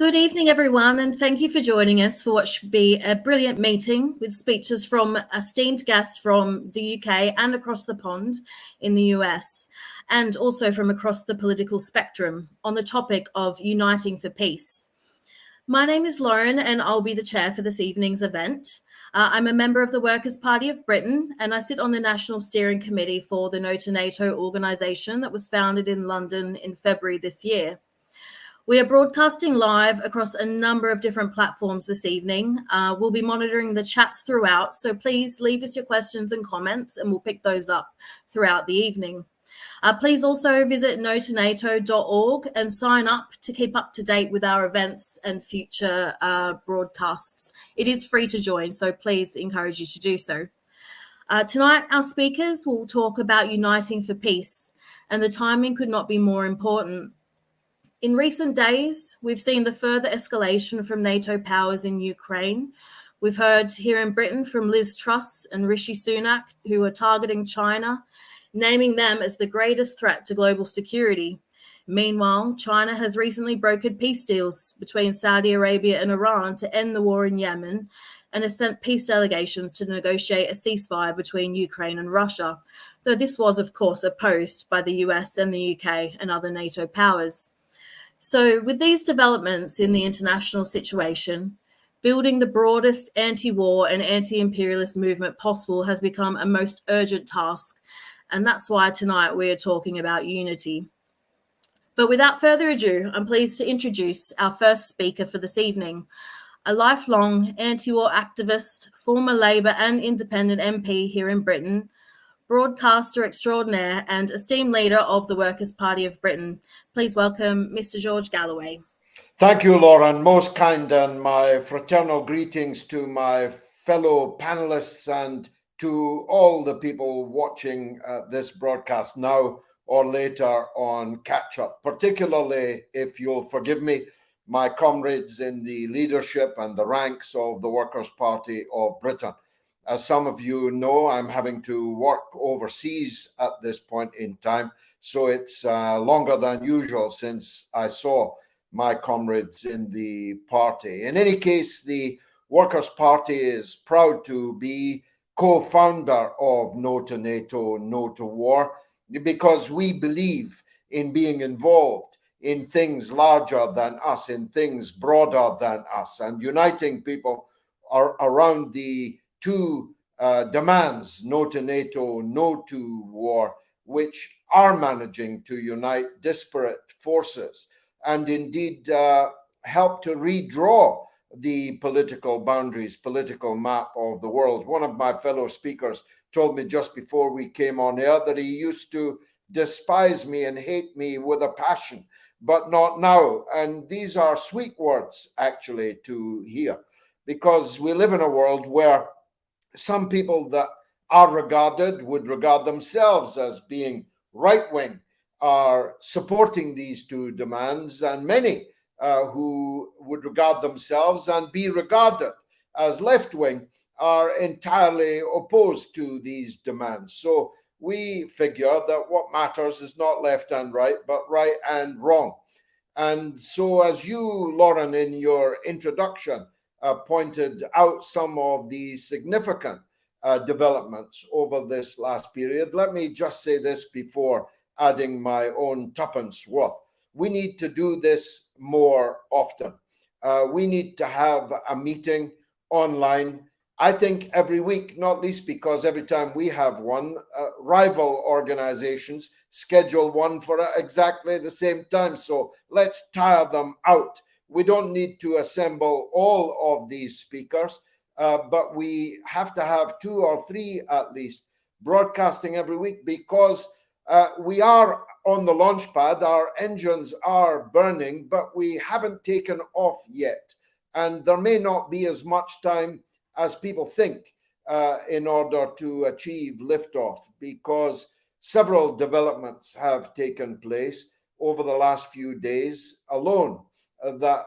Good evening, everyone, and thank you for joining us for what should be a brilliant meeting with speeches from esteemed guests from the UK and across the pond in the US, and also from across the political spectrum on the topic of uniting for peace. My name is Lauren, and I'll be the chair for this evening's event. I'm a member of the Workers' Party of Britain, and I sit on the National Steering Committee for the No2NATO organisation that was founded in London in February this year. We are broadcasting live across a number of different platforms this evening. We'll be monitoring the chats throughout, so please leave us your questions and comments, and we'll pick those up throughout the evening. Please also visit No2NATO.org and sign up to keep up to date with our events and future broadcasts. It is free to join, so please encourage you to do so. Tonight, our speakers will talk about uniting for peace, and the timing could not be more important. In recent days, we've seen the further escalation from NATO powers in Ukraine. We've heard here in Britain from Liz Truss and Rishi Sunak, who are targeting China, naming them as the greatest threat to global security. Meanwhile, China has recently brokered peace deals between Saudi Arabia and Iran to end the war in Yemen and has sent peace delegations to negotiate a ceasefire between Ukraine and Russia, though this was, of course, opposed by the US and the UK and other NATO powers. So with these developments in the international situation, building the broadest anti-war and anti-imperialist movement possible has become a most urgent task. And that's why tonight we are talking about unity. But without further ado, I'm pleased to introduce our first speaker for this evening, a lifelong anti-war activist, former Labour and Independent MP here in Britain, broadcaster extraordinaire and esteemed leader of the Workers' Party of Britain. Please welcome Mr. George Galloway. Thank you, Lauren. Most kind, and my fraternal greetings to my fellow panelists and to all the people watching this broadcast now or later on catch-up, particularly, if you'll forgive me, my comrades in the leadership and the ranks of the Workers' Party of Britain. As some of you know, I'm having to work overseas at this point in time, so it's longer than usual since I saw my comrades in the party. In any case, the Workers' Party is proud to be co-founder of No2NATO No2War because we believe in being involved in things larger than us, in things broader than us, and uniting people around the two demands, no to NATO, no to war, which are managing to unite disparate forces and indeed help to redraw the political boundaries, political map of the world. One of my fellow speakers told me just before we came on air that he used to despise me and hate me with a passion, but not now. And these are sweet words, actually, to hear, because we live in a world where some people that are regarded, would regard themselves as being right-wing, are supporting these two demands, and many who would regard themselves and be regarded as left-wing are entirely opposed to these demands. So we figure that what matters is not left and right, but right and wrong. And so, as you, Lauren, in your introduction, pointed out some of the significant developments over this last period, let me just say this before adding my own tuppence worth. We need to do this more often. We need to have a meeting online, I think every week, not least because every time we have one, rival organizations schedule one for exactly the same time. So let's tire them out. We don't need to assemble all of these speakers, but we have to have 2 or 3 at least broadcasting every week, because we are on the launch pad, our engines are burning, but we haven't taken off yet. And there may not be as much time as people think in order to achieve liftoff, because several developments have taken place over the last few days alone that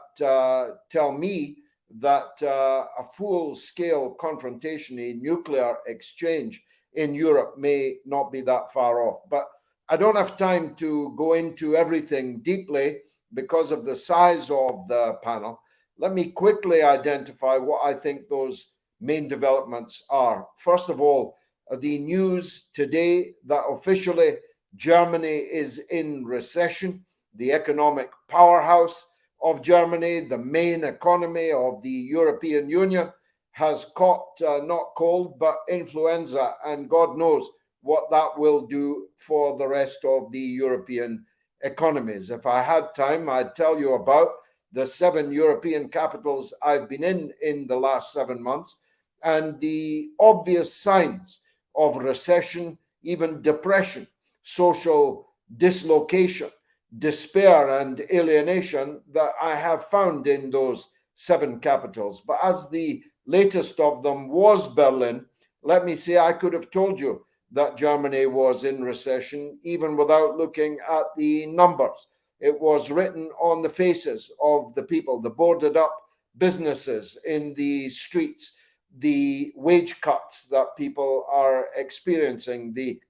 tell me that a full-scale confrontation, a nuclear exchange in Europe may not be that far off. But I don't have time to go into everything deeply, because of the size of the panel, let me quickly identify what I think those main developments are. First of all, the news today that officially Germany is in recession, the economic powerhouse of Germany, the main economy of the European Union, has caught not cold but influenza, and God knows what that will do for the rest of the European economies. If I had time, I'd tell you about the 7 European capitals I've been in the last 7 months, and the obvious signs of recession, even depression, social dislocation, despair, and alienation that I have found in those 7 capitals. But as the latest of them was Berlin, let me say I could have told you that Germany was in recession even without looking at the numbers. It was written on the faces of the people, the boarded up businesses in the streets, the wage cuts that people are experiencing, the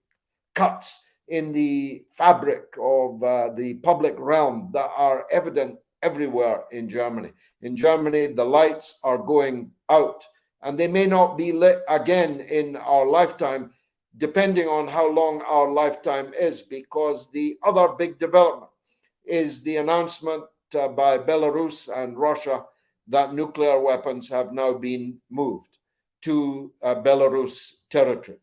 cuts in the fabric of the public realm that are evident everywhere in Germany. In Germany, the lights are going out, and they may not be lit again in our lifetime, depending on how long our lifetime is, because the other big development is the announcement by Belarus and Russia that nuclear weapons have now been moved to Belarus territory.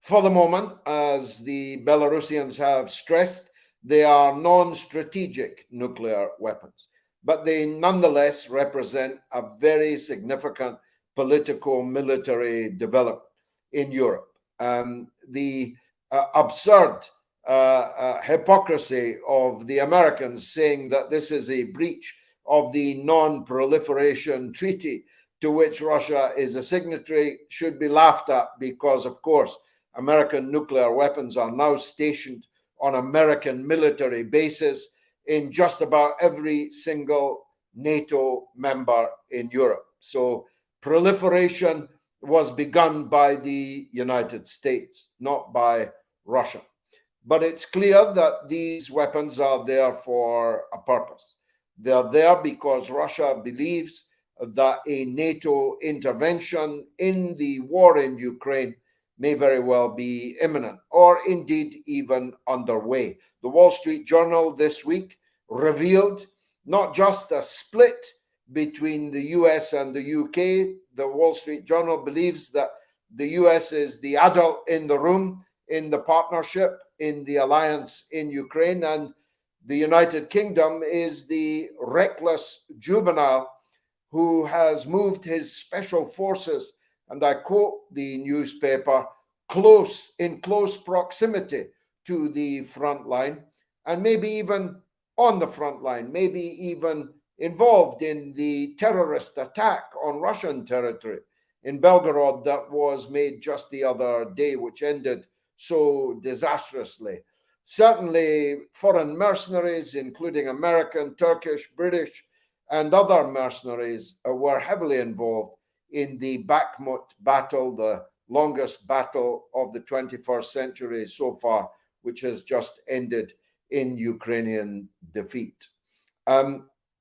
For the moment, as the Belarusians have stressed, they are non-strategic nuclear weapons, but they nonetheless represent a very significant political military development in Europe. The absurd hypocrisy of the Americans saying that this is a breach of the non-proliferation treaty to which Russia is a signatory should be laughed at, because, of course, American nuclear weapons are now stationed on American military bases in just about every single NATO member in Europe. So proliferation was begun by the United States, not by Russia. But it's clear that these weapons are there for a purpose. They're there because Russia believes that a NATO intervention in the war in Ukraine may very well be imminent, or indeed even underway. The Wall Street Journal this week revealed not just a split between the US and the UK. The Wall Street Journal believes that the US is the adult in the room, in the partnership, in the alliance in Ukraine, and the United Kingdom is the reckless juvenile who has moved his special forces, and I quote the newspaper, in close proximity to the front line, and maybe even on the front line, maybe even involved in the terrorist attack on Russian territory in Belgorod that was made just the other day, which ended so disastrously. Certainly, foreign mercenaries, including American, Turkish, British, and other mercenaries, were heavily involved in the Bakhmut battle, the longest battle of the 21st century so far, which has just ended in Ukrainian defeat.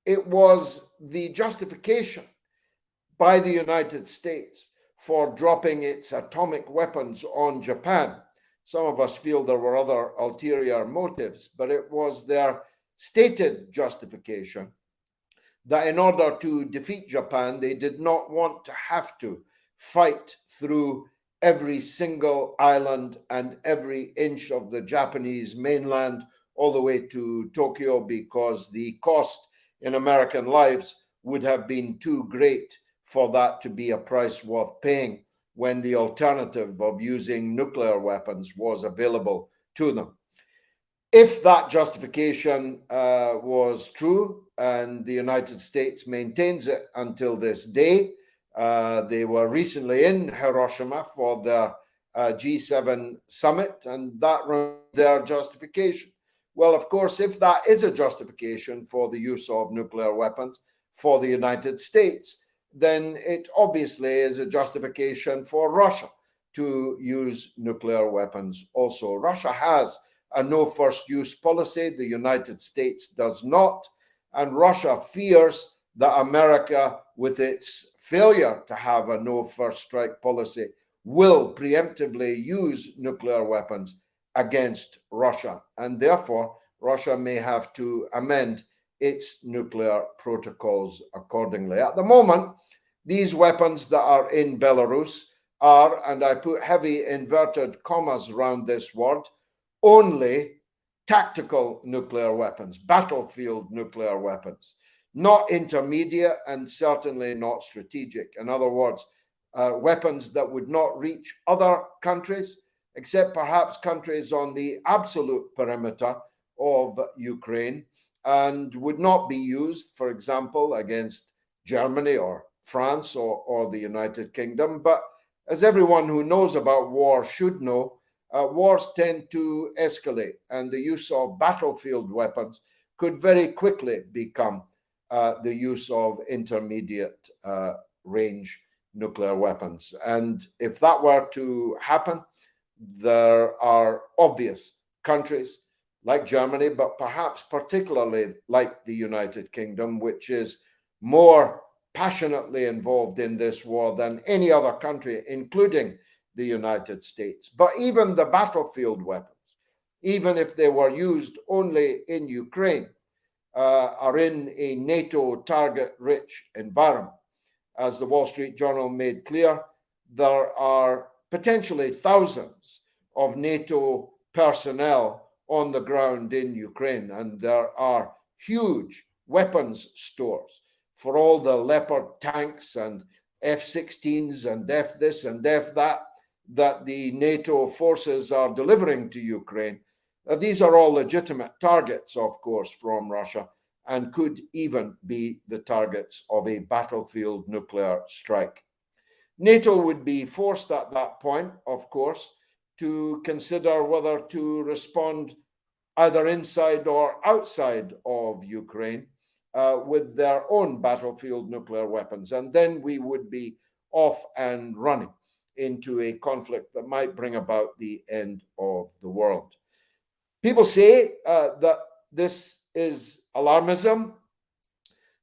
It was the justification by the United States for dropping its atomic weapons on Japan. Some of us feel there were other ulterior motives, but it was their stated justification that in order to defeat Japan, they did not want to have to fight through every single island and every inch of the Japanese mainland all the way to Tokyo, because the cost in American lives would have been too great for that to be a price worth paying when the alternative of using nuclear weapons was available to them. If that justification was true, and the United States maintains it until this day, they were recently in Hiroshima for their G7 summit, and that was their justification. Well, of course, if that is a justification for the use of nuclear weapons for the United States, then it obviously is a justification for Russia to use nuclear weapons also. Russia has a no first use policy. The United States does not. And Russia fears that America, with its failure to have a no first strike policy, will preemptively use nuclear weapons against Russia. And therefore, Russia may have to amend its nuclear protocols accordingly. At the moment, these weapons that are in Belarus are, and I put heavy inverted commas around this word, only tactical nuclear weapons, battlefield nuclear weapons, not intermediate and certainly not strategic. In other words, weapons that would not reach other countries, except perhaps countries on the absolute perimeter of Ukraine, and would not be used, for example, against Germany or France or the United Kingdom. But as everyone who knows about war should know, wars tend to escalate, and the use of battlefield weapons could very quickly become the use of intermediate range nuclear weapons. And if that were to happen, there are obvious countries like Germany, but perhaps particularly like the United Kingdom, which is more passionately involved in this war than any other country, including the United States. But even the battlefield weapons, even if they were used only in Ukraine, are in a NATO target-rich environment. As the Wall Street Journal made clear, there are potentially thousands of NATO personnel on the ground in Ukraine, and there are huge weapons stores for all the Leopard tanks and F-16s and F this and F that the NATO forces are delivering to Ukraine. These are all legitimate targets, of course, from Russia, and could even be the targets of a battlefield nuclear strike. NATO would be forced at that point, of course, to consider whether to respond either inside or outside of Ukraine with their own battlefield nuclear weapons. And then we would be off and running into a conflict that might bring about the end of the world. People say that this is alarmism,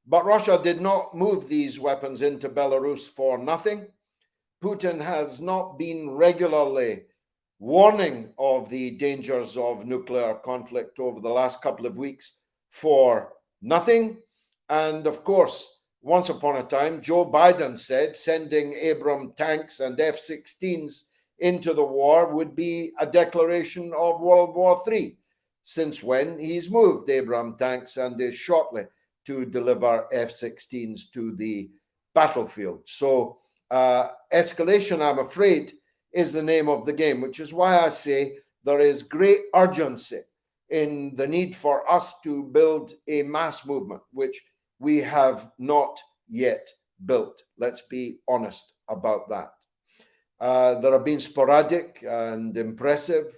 but Russia did not move these weapons into Belarus for nothing. Putin has not been regularly warning of the dangers of nuclear conflict over the last couple of weeks for nothing. And of course, once upon a time, Joe Biden said sending Abrams tanks and F-16s into the war would be a declaration of World War III, since when he's moved Abrams tanks and is shortly to deliver F-16s to the battlefield. So escalation, I'm afraid, is the name of the game, which is why I say there is great urgency in the need for us to build a mass movement, which we have not yet built. Let's be honest about that. There have been sporadic and impressive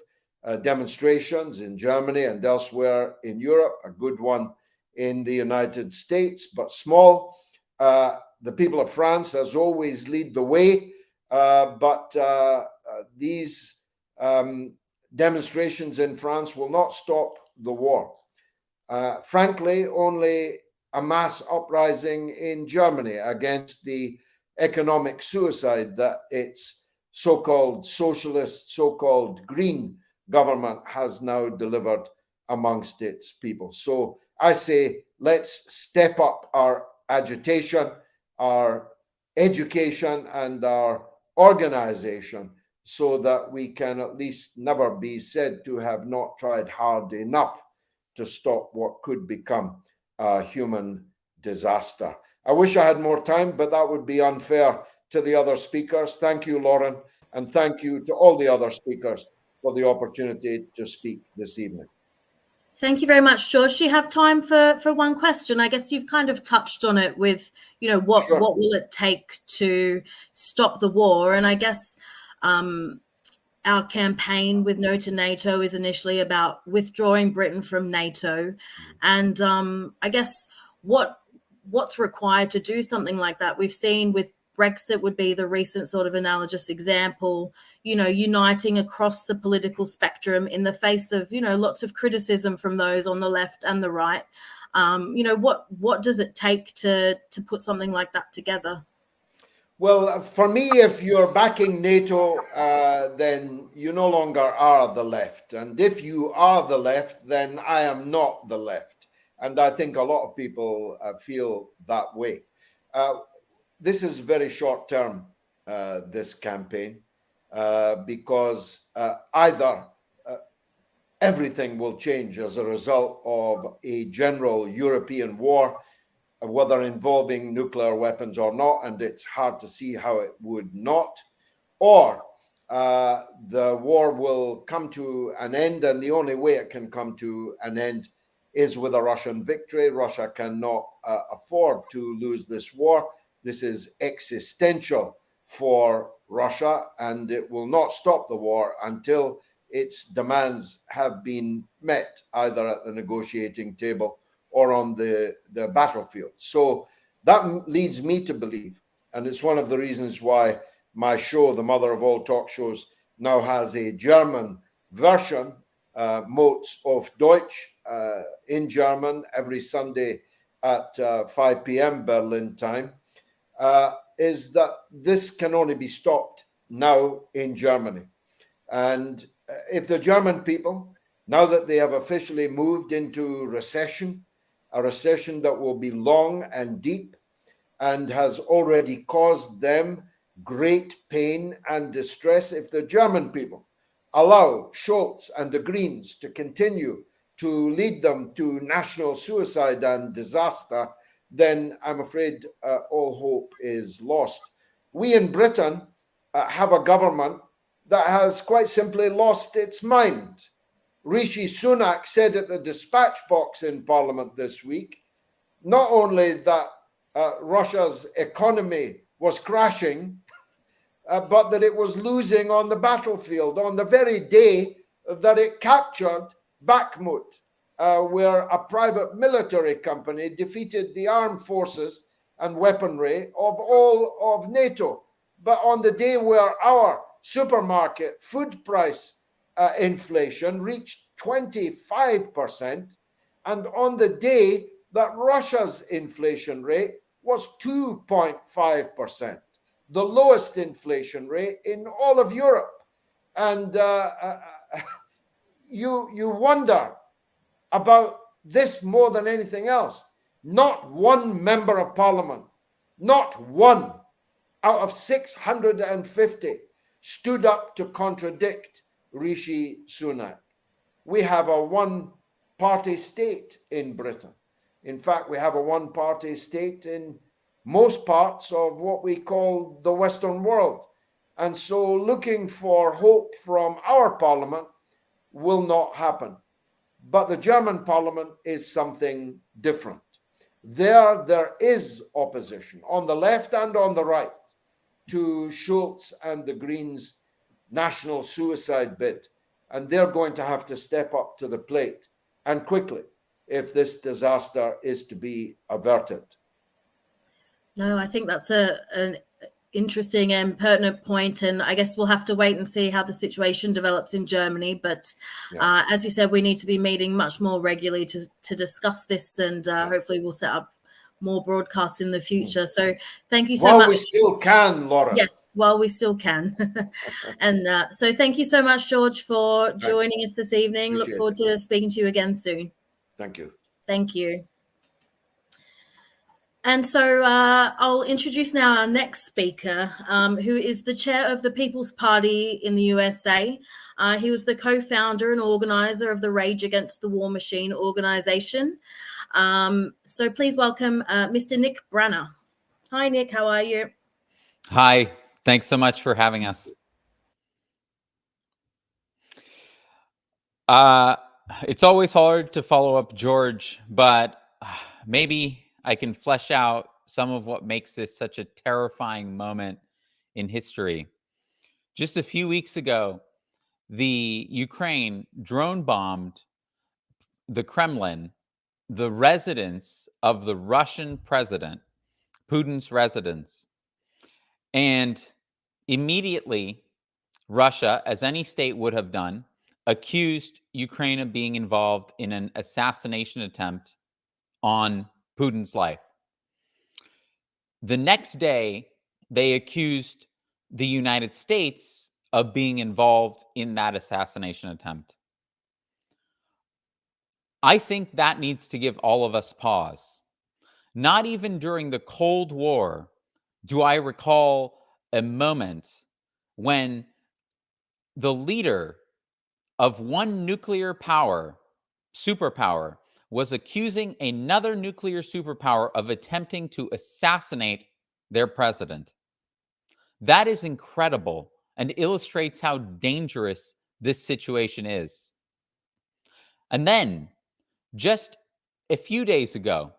demonstrations in Germany and elsewhere in Europe, a good one in the United States, but small. The people of France, as always, lead the way, but these demonstrations in France will not stop the war. Frankly, only a mass uprising in Germany against the economic suicide that its so-called socialist, so-called green government has now delivered amongst its people. So I say, let's step up our agitation, our education, and our organization so that we can at least never be said to have not tried hard enough to stop what could become a human disaster. I wish I had more time, but that would be unfair to the other speakers. Thank you, Lauren, and thank you to all the other speakers for the opportunity to speak this evening. Thank you very much, George. Do you have time for one question? I guess you've kind of touched on it with, you know, what will it take to stop the war? And I guess our campaign with No to NATO is initially about withdrawing Britain from NATO. And I guess what's required to do something like that? We've seen with Brexit would be the recent sort of analogous example, uniting across the political spectrum in the face of, lots of criticism from those on the left and the right. What does it take to put something like that together? Well, for me, if you're backing NATO, then you no longer are the left. And if you are the left, then I am not the left. And I think a lot of people feel that way. This is very short term, this campaign, because either everything will change as a result of a general European war, whether involving nuclear weapons or not, and it's hard to see how it would not, or the war will come to an end, and the only way it can come to an end is with a Russian victory. Russia cannot afford to lose this war. This is existential for Russia, and it will not stop the war until its demands have been met, either at the negotiating table or on the battlefield. So that leads me to believe, and it's one of the reasons why my show, the mother of all talk shows, now has a German version, Modes auf Deutsch, in German, every Sunday at 5 p.m. Berlin time, is that this can only be stopped now in Germany. And if the German people, now that they have officially moved into recession, a recession that will be long and deep and has already caused them great pain and distress, if the German people allow Scholz and the Greens to continue to lead them to national suicide and disaster, then I'm afraid all hope is lost. We in Britain have a government that has quite simply lost its mind. Rishi Sunak said at the dispatch box in Parliament this week, not only that Russia's economy was crashing, but that it was losing on the battlefield on the very day that it captured Bakhmut, where a private military company defeated the armed forces and weaponry of all of NATO. But on the day where our supermarket food price inflation reached 25%, and on the day that Russia's inflation rate was 2.5%, the lowest inflation rate in all of Europe. And you wonder about this more than anything else. Not one member of parliament, not one out of 650 stood up to contradict Rishi Sunak. We have a one-party state in Britain. In fact, we have a one-party state in most parts of what we call the Western world. And so looking for hope from our parliament will not happen. But the German parliament is something different. There is opposition on the left and on the right to Scholz and the Greens' national suicide bid. And they're going to have to step up to the plate, and quickly, if this disaster is to be averted. No, I think that's an interesting and pertinent point, and I guess we'll have to wait and see how the situation develops in Germany. But as you said, we need to be meeting much more regularly to discuss this, and hopefully we'll set up more broadcasts in the future. So thank you so much. While we still can, Laura. Yes, while we still can. And so thank you so much, George, for joining us this evening. Look forward to speaking to you again soon. Thank you. Thank you. And so I'll introduce now our next speaker, who is the chair of the People's Party in the USA. He was the co-founder and organizer of the Rage Against the War Machine organization. So please welcome Mr. Nick Brana. Hi, Nick. How are you? Hi. Thanks so much for having us. It's always hard to follow up George, but maybe I can flesh out some of what makes this such a terrifying moment in history. Just a few weeks ago, the Ukraine drone bombed the Kremlin, the residence of the Russian president, Putin's residence. And immediately, Russia, as any state would have done, accused Ukraine of being involved in an assassination attempt on Putin's life. The next day, they accused the United States of being involved in that assassination attempt. I think that needs to give all of us pause. Not even during the Cold War do I recall a moment when the leader of one nuclear power, superpower, was accusing another nuclear superpower of attempting to assassinate their president. That is incredible and illustrates how dangerous this situation is. And then, just a few days ago,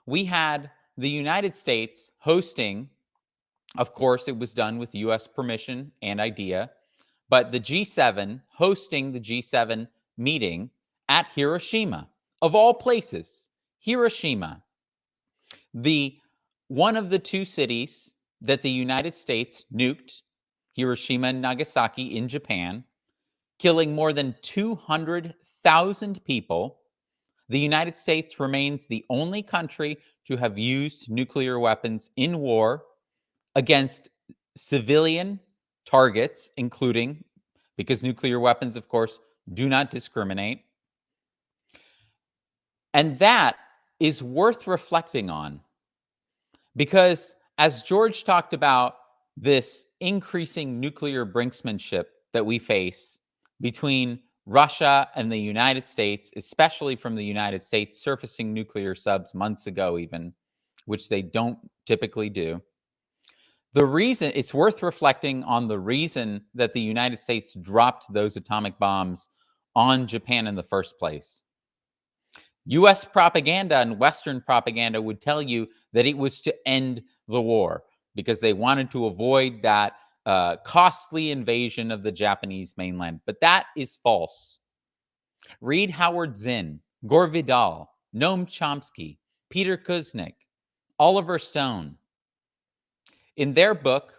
we had the United States hosting, of course, it was done with US permission and idea, but the G7 hosting the G7 meeting at Hiroshima, of all places, Hiroshima, one of the two cities that the United States nuked, Hiroshima and Nagasaki in Japan, killing more than 200,000 people. The United States remains the only country to have used nuclear weapons in war against civilian targets, including, because nuclear weapons, of course, do not discriminate. And that is worth reflecting on, because as George talked about this increasing nuclear brinksmanship that we face between Russia and the United States, especially from the United States surfacing nuclear subs months ago even, which they don't typically do. The reason, it's worth reflecting on the reason that the United States dropped those atomic bombs on Japan in the first place. US propaganda and Western propaganda would tell you that it was to end the war because they wanted to avoid that costly invasion of the Japanese mainland. But that is false. Read Howard Zinn, Gore Vidal, Noam Chomsky, Peter Kuznick, Oliver Stone. In their book,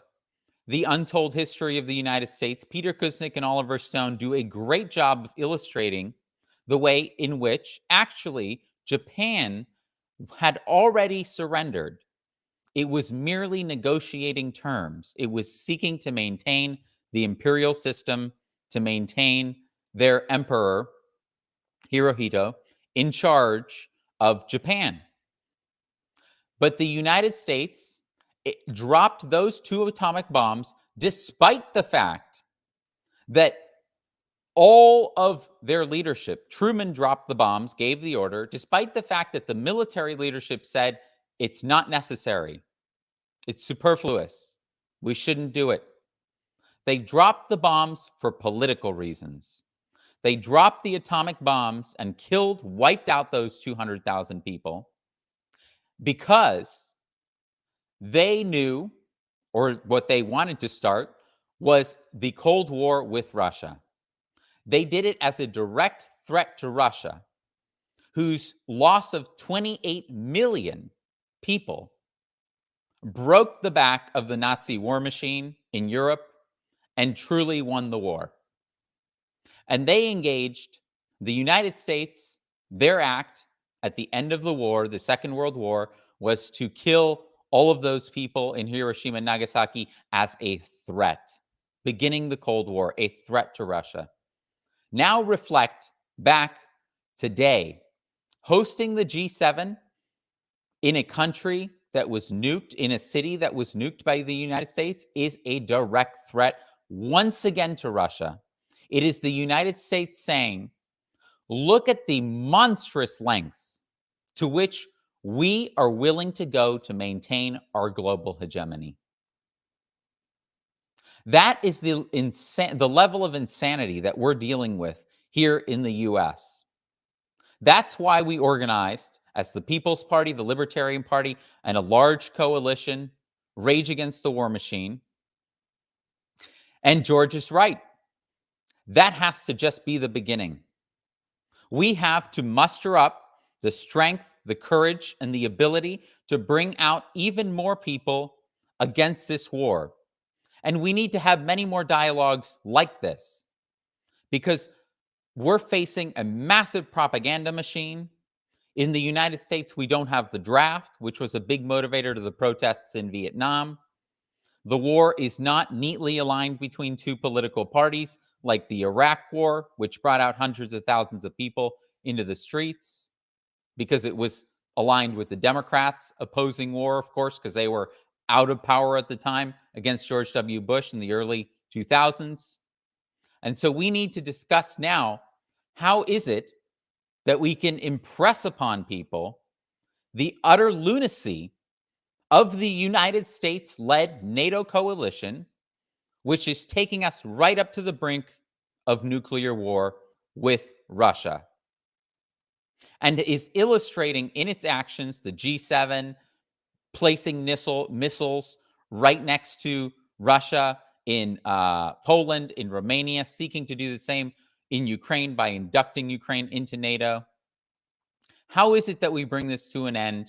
The Untold History of the United States, Peter Kuznick and Oliver Stone do a great job of illustrating the way in which actually Japan had already surrendered. It was merely negotiating terms. It was seeking to maintain the imperial system, to maintain their emperor, Hirohito, in charge of Japan. But the United States dropped those two atomic bombs despite the fact that all of their leadership, Truman dropped the bombs, gave the order, despite the fact that the military leadership said it's not necessary. It's superfluous. We shouldn't do it. They dropped the bombs for political reasons. They dropped the atomic bombs and wiped out those 200,000 people because they knew, or what they wanted to start, was the Cold War with Russia. They did it as a direct threat to Russia, whose loss of 28 million people broke the back of the Nazi war machine in Europe and truly won the war. And they engaged the United States. Their act at the end of the war, the Second World War, was to kill all of those people in Hiroshima and Nagasaki as a threat, beginning the Cold War, a threat to Russia. Now reflect back today, hosting the G7 in a country that was nuked, in a city that was nuked by the United States, is a direct threat once again to Russia. It is the United States saying, look at the monstrous lengths to which we are willing to go to maintain our global hegemony. That is the level of insanity that we're dealing with here in the US. That's why we organized as the People's Party, the Libertarian Party, and a large coalition, Rage Against the War Machine. And George is right. That has to just be the beginning. We have to muster up the strength, the courage, and the ability to bring out even more people against this war. And we need to have many more dialogues like this, because we're facing a massive propaganda machine. In the United States, we don't have the draft, which was a big motivator to the protests in Vietnam. The war is not neatly aligned between two political parties, like the Iraq War, which brought out hundreds of thousands of people into the streets, because it was aligned with the Democrats opposing war, of course, because they were out of power at the time against George W. Bush in the early 2000s. And so we need to discuss now, how is it that we can impress upon people the utter lunacy of the United States-led NATO coalition, which is taking us right up to the brink of nuclear war with Russia, and is illustrating in its actions the G7 placing missiles right next to Russia, in Poland, in Romania, seeking to do the same in Ukraine by inducting Ukraine into NATO. How is it that we bring this to an end?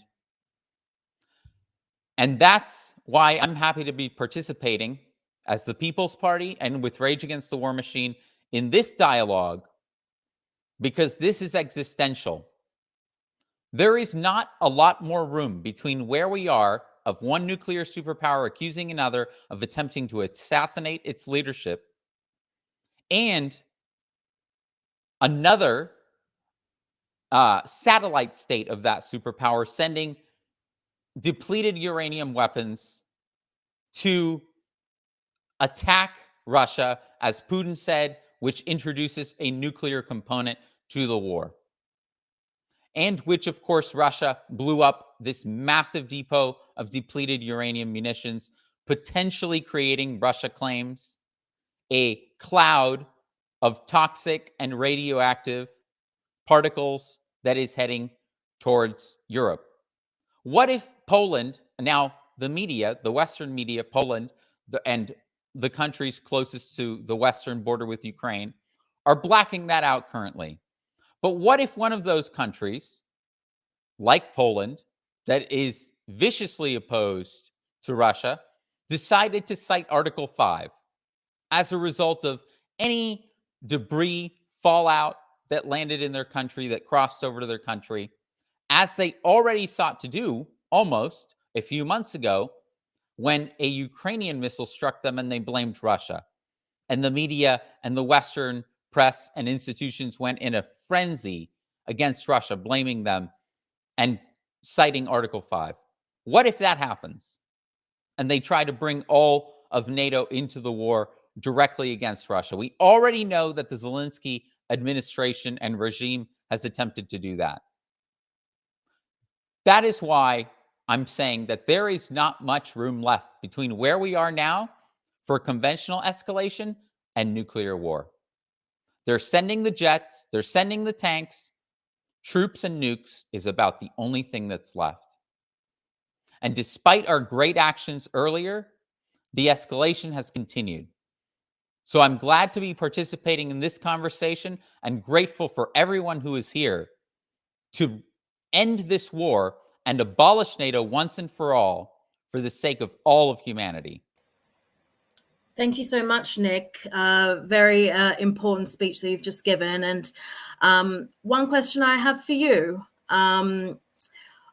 And that's why I'm happy to be participating as the People's Party and with Rage Against the War Machine in this dialogue, because this is existential. There is not a lot more room between where we are of one nuclear superpower accusing another of attempting to assassinate its leadership, and another satellite state of that superpower sending depleted uranium weapons to attack Russia, as Putin said, which introduces a nuclear component to the war. And which, of course, Russia blew up this massive depot of depleted uranium munitions, potentially creating, Russia claims, a cloud of toxic and radioactive particles that is heading towards Europe. What if Poland, now the media, the Western media, Poland, and the countries closest to the Western border with Ukraine, are blacking that out currently? But what if one of those countries, like Poland, that is viciously opposed to Russia, decided to cite Article 5 as a result of any debris fallout that landed in their country, that crossed over to their country, as they already sought to do almost a few months ago when a Ukrainian missile struck them and they blamed Russia? And the media and the Western press and institutions went in a frenzy against Russia, blaming them and citing Article 5. What if that happens and they try to bring all of NATO into the war directly against Russia? We already know that the Zelensky administration and regime has attempted to do that. That is why I'm saying that there is not much room left between where we are now for conventional escalation and nuclear war. They're sending the jets, they're sending the tanks. Troops and nukes is about the only thing that's left. And despite our great actions earlier, the escalation has continued. So I'm glad to be participating in this conversation and grateful for everyone who is here to end this war and abolish NATO once and for all, for the sake of all of humanity. Thank you so much, Nick. Very important speech that you've just given. And one question I have for you.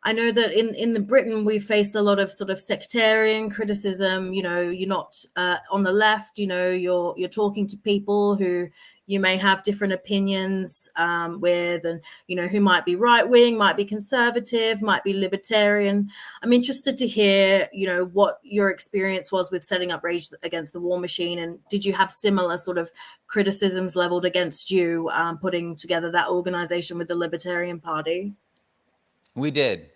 I know that in the Britain, we face a lot of sort of sectarian criticism. You know, you're not on the left, you know, you're talking to people who you may have different opinions with, and, you know, who might be right wing, might be conservative, might be libertarian. I'm interested to hear, you know, what your experience was with setting up Rage Against the War Machine. And did you have similar sort of criticisms leveled against you putting together that organization with the Libertarian Party? We did.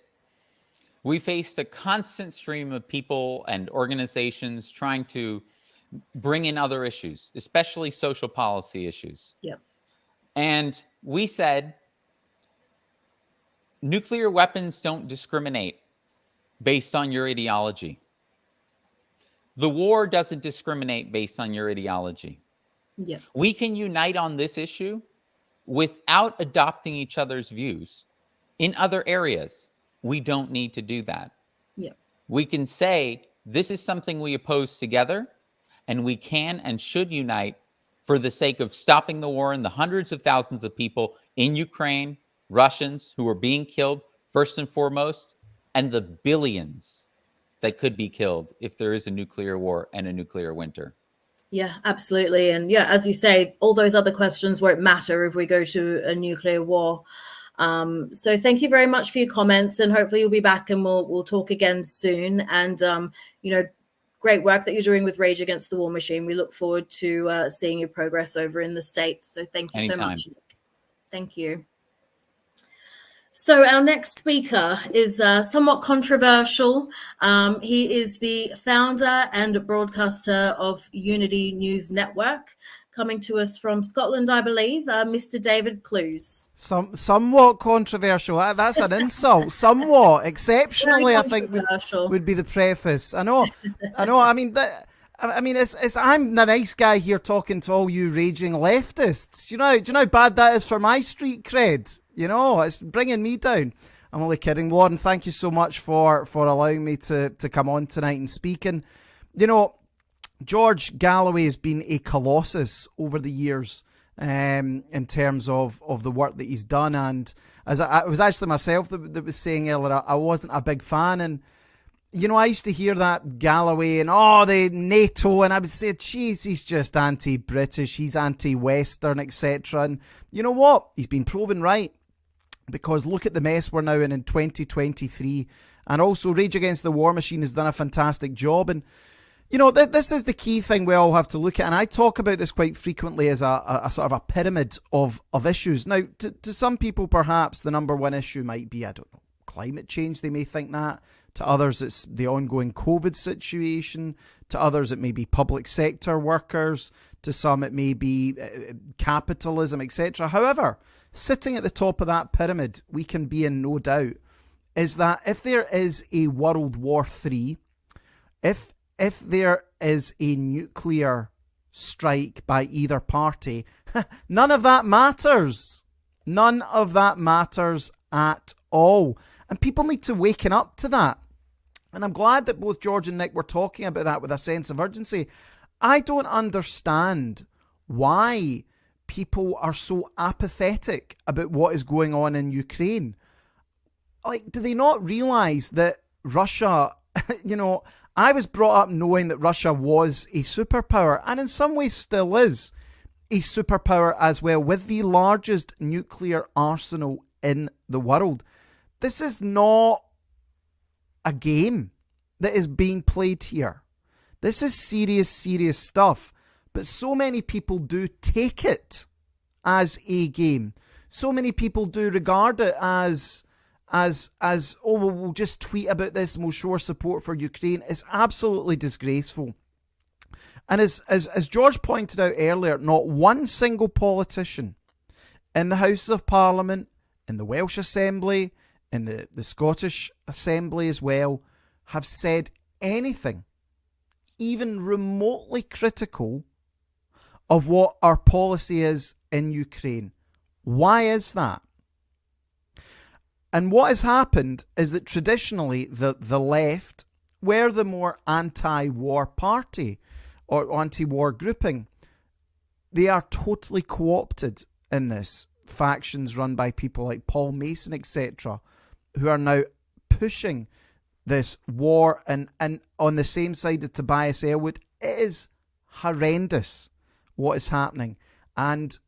We faced a constant stream of people and organizations trying to bring in other issues, especially social policy issues. Yep. And we said, nuclear weapons don't discriminate based on your ideology. The war doesn't discriminate based on your ideology. Yeah. We can unite on this issue without adopting each other's views. In other areas, we don't need to do that. Yeah. We can say This is something we oppose together, and we can and should unite for the sake of stopping the war and the hundreds of thousands of people in Ukraine, Russians who are being killed, first and foremost, and the billions that could be killed if there is a nuclear war and a nuclear winter. Yeah, absolutely. And yeah, as you say, all those other questions won't matter if we go to a nuclear war. So thank you very much for your comments, and hopefully you'll be back and we'll talk again soon. And, great work that you're doing with Rage Against the War Machine. We look forward to seeing your progress over in the States. So thank you so much, Nick. Thank you. So our next speaker is somewhat controversial. He is the founder and broadcaster of Unity News Network, coming to us from Scotland, I believe, Mr. David Clews. Somewhat controversial. That's an insult. Somewhat. Exceptionally, I think would be the preface. I know. I mean, I'm the nice guy here talking to all you raging leftists. Do you know how bad that is for my street cred? It's bringing me down. I'm only kidding, Warren. Thank you so much for allowing me to come on tonight and speak. And, George Galloway has been a colossus over the years in terms of the work that he's done. And as I was actually myself that was saying earlier, I wasn't a big fan. And, I used to hear that Galloway and, the NATO, and I would say, geez, he's just anti-British, he's anti-Western, etc. And you know what? He's been proven right. Because look at the mess we're now in 2023. And also Rage Against the War Machine has done a fantastic job. And this is the key thing we all have to look at, and I talk about this quite frequently as a sort of a pyramid of issues. Now, to some people, perhaps the number one issue might be, climate change. They may think that. To others, it's the ongoing COVID situation. To others, it may be public sector workers. To some, it may be capitalism, etc. However, sitting at the top of that pyramid, we can be in no doubt, is that if there is a World War III, if there is a nuclear strike by either party, none of that matters. None of that matters at all. And people need to waken up to that. And I'm glad that both George and Nick were talking about that with a sense of urgency. I don't understand why people are so apathetic about what is going on in Ukraine. Do they not realise that Russia, I was brought up knowing that Russia was a superpower, and in some ways still is a superpower as well, with the largest nuclear arsenal in the world. This is not a game that is being played here. This is serious, serious stuff. But so many people do take it as a game. So many people do regard it as we'll just tweet about this and we'll show our support for Ukraine. It's absolutely disgraceful. And as George pointed out earlier, not one single politician in the Houses of Parliament, in the Welsh Assembly, in the Scottish Assembly as well, have said anything even remotely critical of what our policy is in Ukraine. Why is that? And what has happened is that traditionally the left were the more anti-war party or anti-war grouping. They are totally co-opted in this. Factions run by people like Paul Mason, etc., who are now pushing this war. And on the same side of Tobias Ellwood, it is horrendous what is happening. And,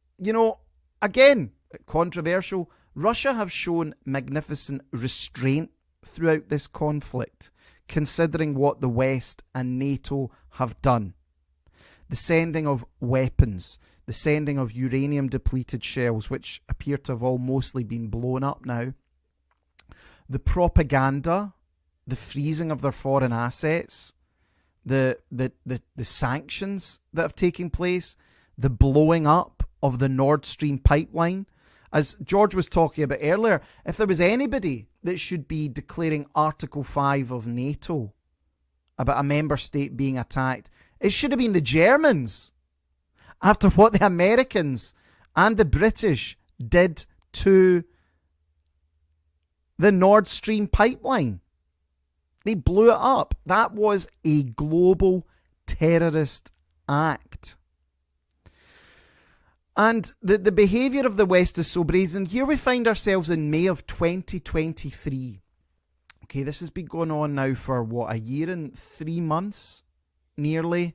again, controversial, Russia have shown magnificent restraint throughout this conflict, considering what the West and NATO have done. The sending of weapons, the sending of uranium-depleted shells, which appear to have all mostly been blown up now. The propaganda, the freezing of their foreign assets, the sanctions that have taken place, the blowing up of the Nord Stream pipeline. As George was talking about earlier, if there was anybody that should be declaring Article 5 of NATO about a member state being attacked, it should have been the Germans, after what the Americans and the British did to the Nord Stream pipeline. They blew it up. That was a global terrorist act. And the behaviour of the West is so brazen. Here we find ourselves in May of 2023. Okay, this has been going on now for, what, a year and 3 months, nearly.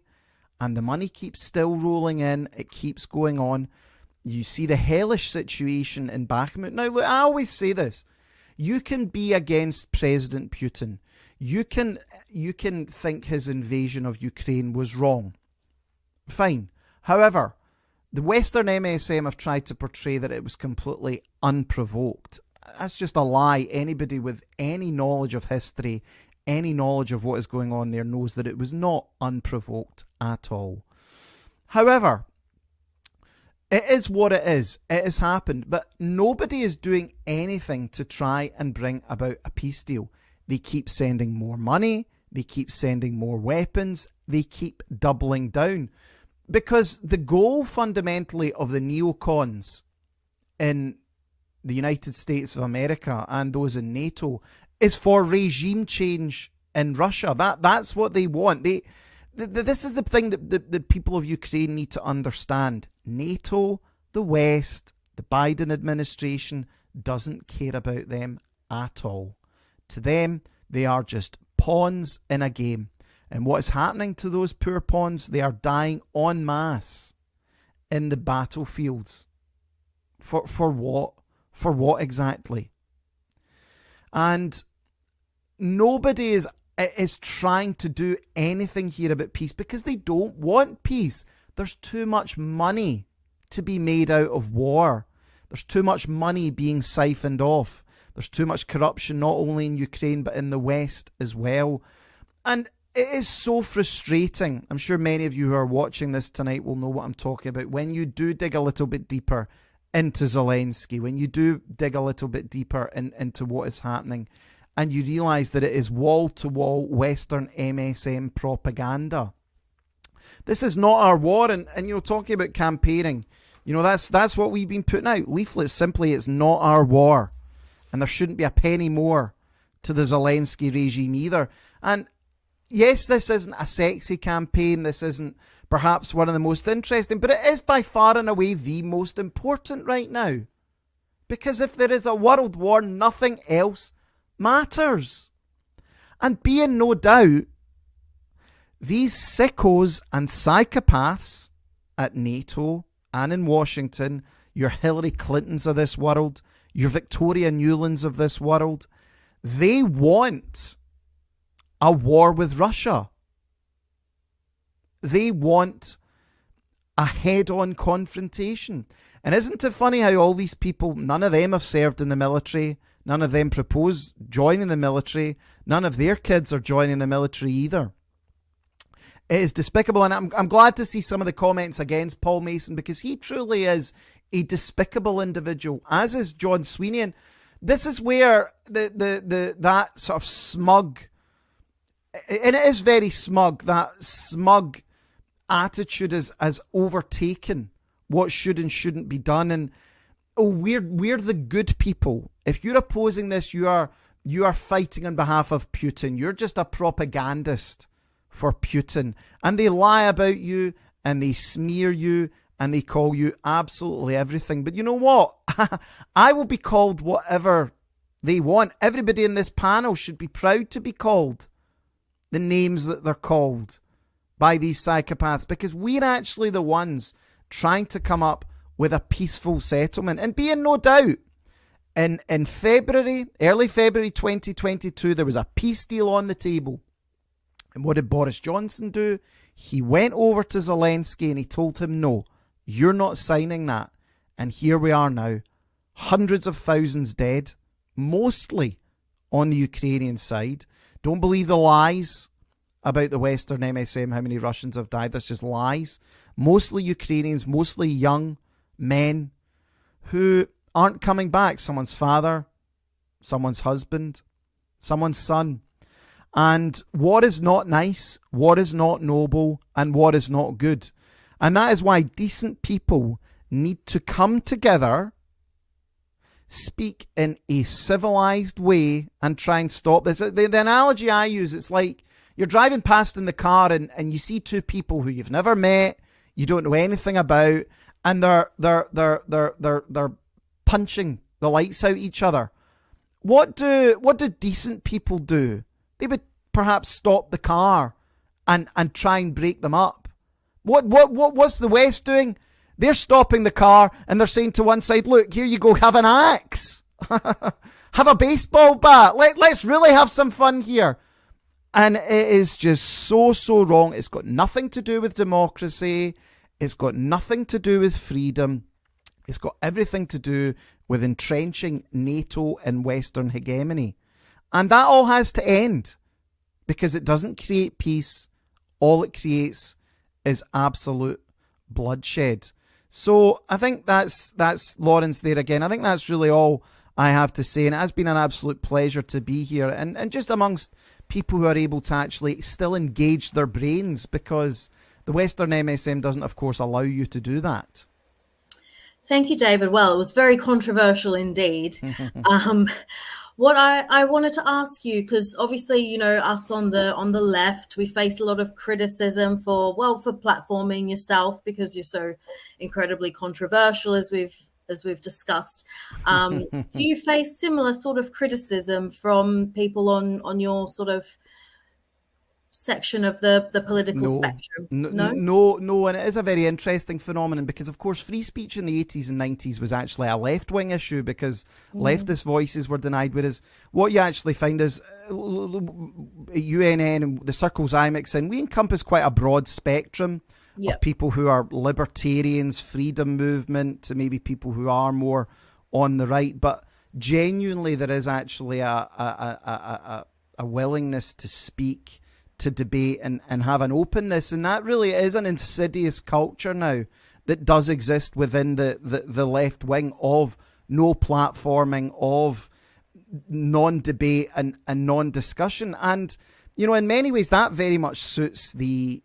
And the money keeps still rolling in. It keeps going on. You see the hellish situation in Bakhmut. Now, look, I always say this. You can be against President Putin. You can think his invasion of Ukraine was wrong. Fine. However, the Western MSM have tried to portray that it was completely unprovoked. That's just a lie. Anybody with any knowledge of history, any knowledge of what is going on there knows that it was not unprovoked at all. However, it is what it is. It has happened. But nobody is doing anything to try and bring about a peace deal. They keep sending more money. They keep sending more weapons. They keep doubling down. Because the goal fundamentally of the neocons in the United States of America and those in NATO is for regime change in Russia. That's what they want. This is the thing that the people of Ukraine need to understand. NATO, the West, the Biden administration doesn't care about them at all. To them, they are just pawns in a game. And what is happening to those poor pawns? They are dying en masse in the battlefields. For what? For what exactly? And nobody is trying to do anything here about peace because they don't want peace. There's too much money to be made out of war. There's too much money being siphoned off. There's too much corruption, not only in Ukraine, but in the West as well. And it is so frustrating. I'm sure many of you who are watching this tonight will know what I'm talking about. When you do dig a little bit deeper into Zelensky, when you do dig a little bit deeper into what is happening, and you realise that it is wall-to-wall Western MSM propaganda. This is not our war, and talking about campaigning, that's what we've been putting out. Leaflets, simply, it's not our war. And there shouldn't be a penny more to the Zelensky regime either. And yes, this isn't a sexy campaign. This isn't perhaps one of the most interesting, but it is by far and away the most important right now. Because if there is a world war, nothing else matters. And be in no doubt, these sickos and psychopaths at NATO and in Washington, your Hillary Clintons of this world, your Victoria Newlands of this world, they want a war with Russia. They want a head-on confrontation. And isn't it funny how all these people, none of them have served in the military, none of them propose joining the military, none of their kids are joining the military either. It is despicable, and I'm glad to see some of the comments against Paul Mason, because he truly is a despicable individual, as is John Sweeney. And this is where that sort of smug, and it is very smug, that smug attitude has overtaken what should and shouldn't be done. And we're the good people. If you're opposing this, you are fighting on behalf of Putin. You're just a propagandist for Putin. And they lie about you, and they smear you, and they call you absolutely everything. But you know what? I will be called whatever they want. Everybody in this panel should be proud to be called the names that they're called by these psychopaths, because we're actually the ones trying to come up with a peaceful settlement. And be in no doubt, in February, early February 2022, there was a peace deal on the table. And what did Boris Johnson do? He went over to Zelensky and he told him, no, you're not signing that. And here we are now, hundreds of thousands dead, mostly on the Ukrainian side. Don't believe the lies about the Western MSM, how many Russians have died. That's just lies. Mostly Ukrainians, mostly young men who aren't coming back. Someone's father, someone's husband, someone's son. And what is not nice, what is not noble, and what is not good. And that is why decent people need to come together, speak in a civilized way and try and stop this. The analogy I use, it's like you're driving past in the car and you see two people who you've never met, you don't know anything about, and they're punching the lights out each other. What do decent people do? They would perhaps stop the car and try and break them up. What's the West doing? They're stopping the car and they're saying to one side, look, here you go, have an axe. Have a baseball bat. Let's really have some fun here. And it is just so wrong. It's got nothing to do with democracy. It's got nothing to do with freedom. It's got everything to do with entrenching NATO and Western hegemony. And that all has to end because it doesn't create peace. All it creates is absolute bloodshed. So I think that's Lawrence there again. I think that's really all I have to say. And it has been an absolute pleasure to be here. And just amongst people who are able to actually still engage their brains, because the Western MSM doesn't, of course, allow you to do that. Thank you, David. Well, it was very controversial indeed. What I wanted to ask you, because obviously, you know, us on the left, we face a lot of criticism for platforming yourself because you're so incredibly controversial, as we've discussed. Do you face similar sort of criticism from people on your sort of section of the political spectrum? No, and it is a very interesting phenomenon because, of course, free speech in the 80s and 90s was actually a left-wing issue because leftist voices were denied, whereas what you actually find is UNN and the circles I mix in, we encompass quite a broad spectrum of people who are libertarians, freedom movement, to maybe people who are more on the right, but genuinely there is actually a willingness to speak, to debate and have an openness, and that really is an insidious culture now that does exist within the left wing of no platforming, of non-debate and non-discussion. And you know, in many ways that very much suits the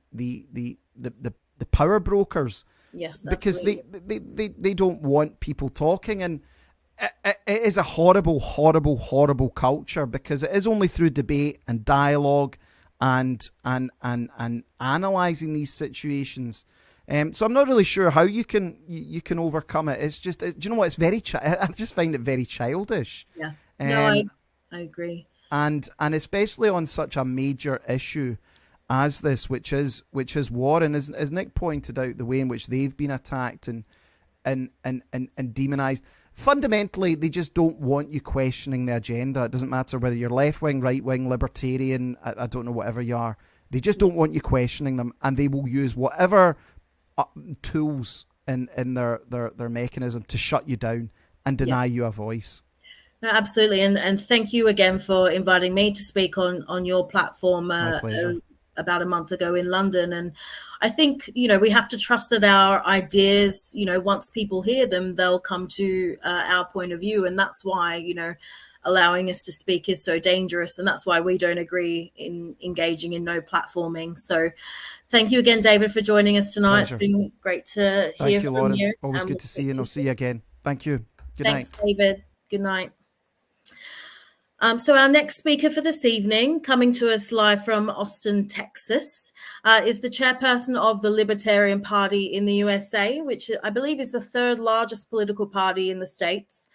power brokers. Yes, because they don't want people talking, and it is a horrible culture because it is only through debate and dialogue and analysing these situations. So I'm not really sure how you can overcome it. It's just, do you know what? It's very. I just find it very childish. Yeah. No, I agree. And especially on such a major issue as this, which is war, and as Nick pointed out, the way in which they've been attacked and demonized. Fundamentally, they just don't want you questioning the agenda. It doesn't matter whether you're left-wing, right-wing, libertarian, I don't know, whatever you are. They just don't want you questioning them, and they will use whatever tools in their mechanism to shut you down and deny you a voice. No, absolutely. And thank you again for inviting me to speak on your platform about a month ago in London. And I think, you know, we have to trust that our ideas, you know, once people hear them, they'll come to our point of view. And that's why, you know, allowing us to speak is so dangerous. And that's why we don't agree in engaging in no platforming. So thank you again, David, for joining us tonight. Pleasure. It's been great to hear from Lauren. you. Always good to see you, and I'll see you again. Thank you. Good night. Thanks, David. Good night. So our next speaker for this evening, coming to us live from Austin, Texas, is the chairperson of the Libertarian Party in the USA, which I believe is the third largest political party in the States,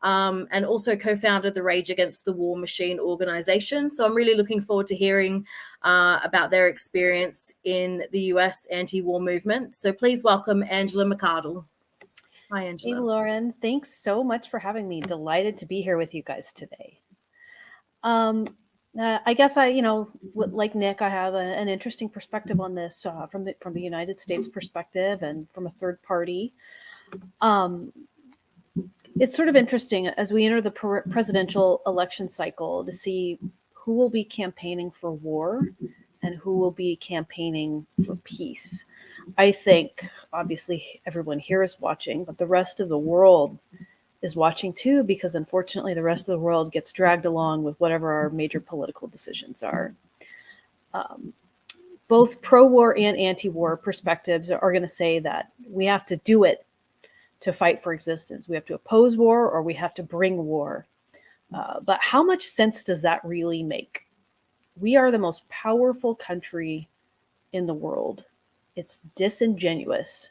and also co-founded the Rage Against the War Machine organization. So I'm really looking forward to hearing about their experience in the US anti-war movement. So please welcome Angela McArdle. Hi, Angela. Hey, Lauren. Thanks so much for having me. Delighted to be here with you guys today. I guess like Nick, I have an interesting perspective on this from the United States perspective and from a third party. It's sort of interesting as we enter the presidential election cycle to see who will be campaigning for war and who will be campaigning for peace. I think obviously everyone here is watching, but the rest of the world is watching too, because unfortunately the rest of the world gets dragged along with whatever our major political decisions are. Both pro-war and anti-war perspectives are going to say that we have to do it to fight for existence. We have to oppose war or we have to bring war. But how much sense does that really make? We are the most powerful country in the world. It's disingenuous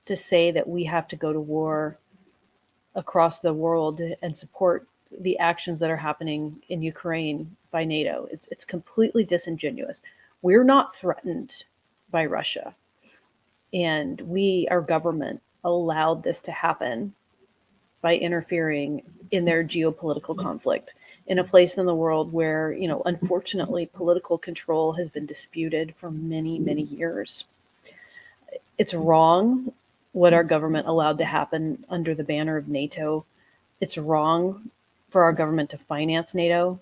to say that we have to go to war across the world and support the actions that are happening in Ukraine by NATO. It's completely disingenuous. We're not threatened by Russia. And our government allowed this to happen by interfering in their geopolitical conflict in a place in the world where, unfortunately, political control has been disputed for many, many years. It's wrong what our government allowed to happen under the banner of NATO. It's wrong for our government to finance NATO.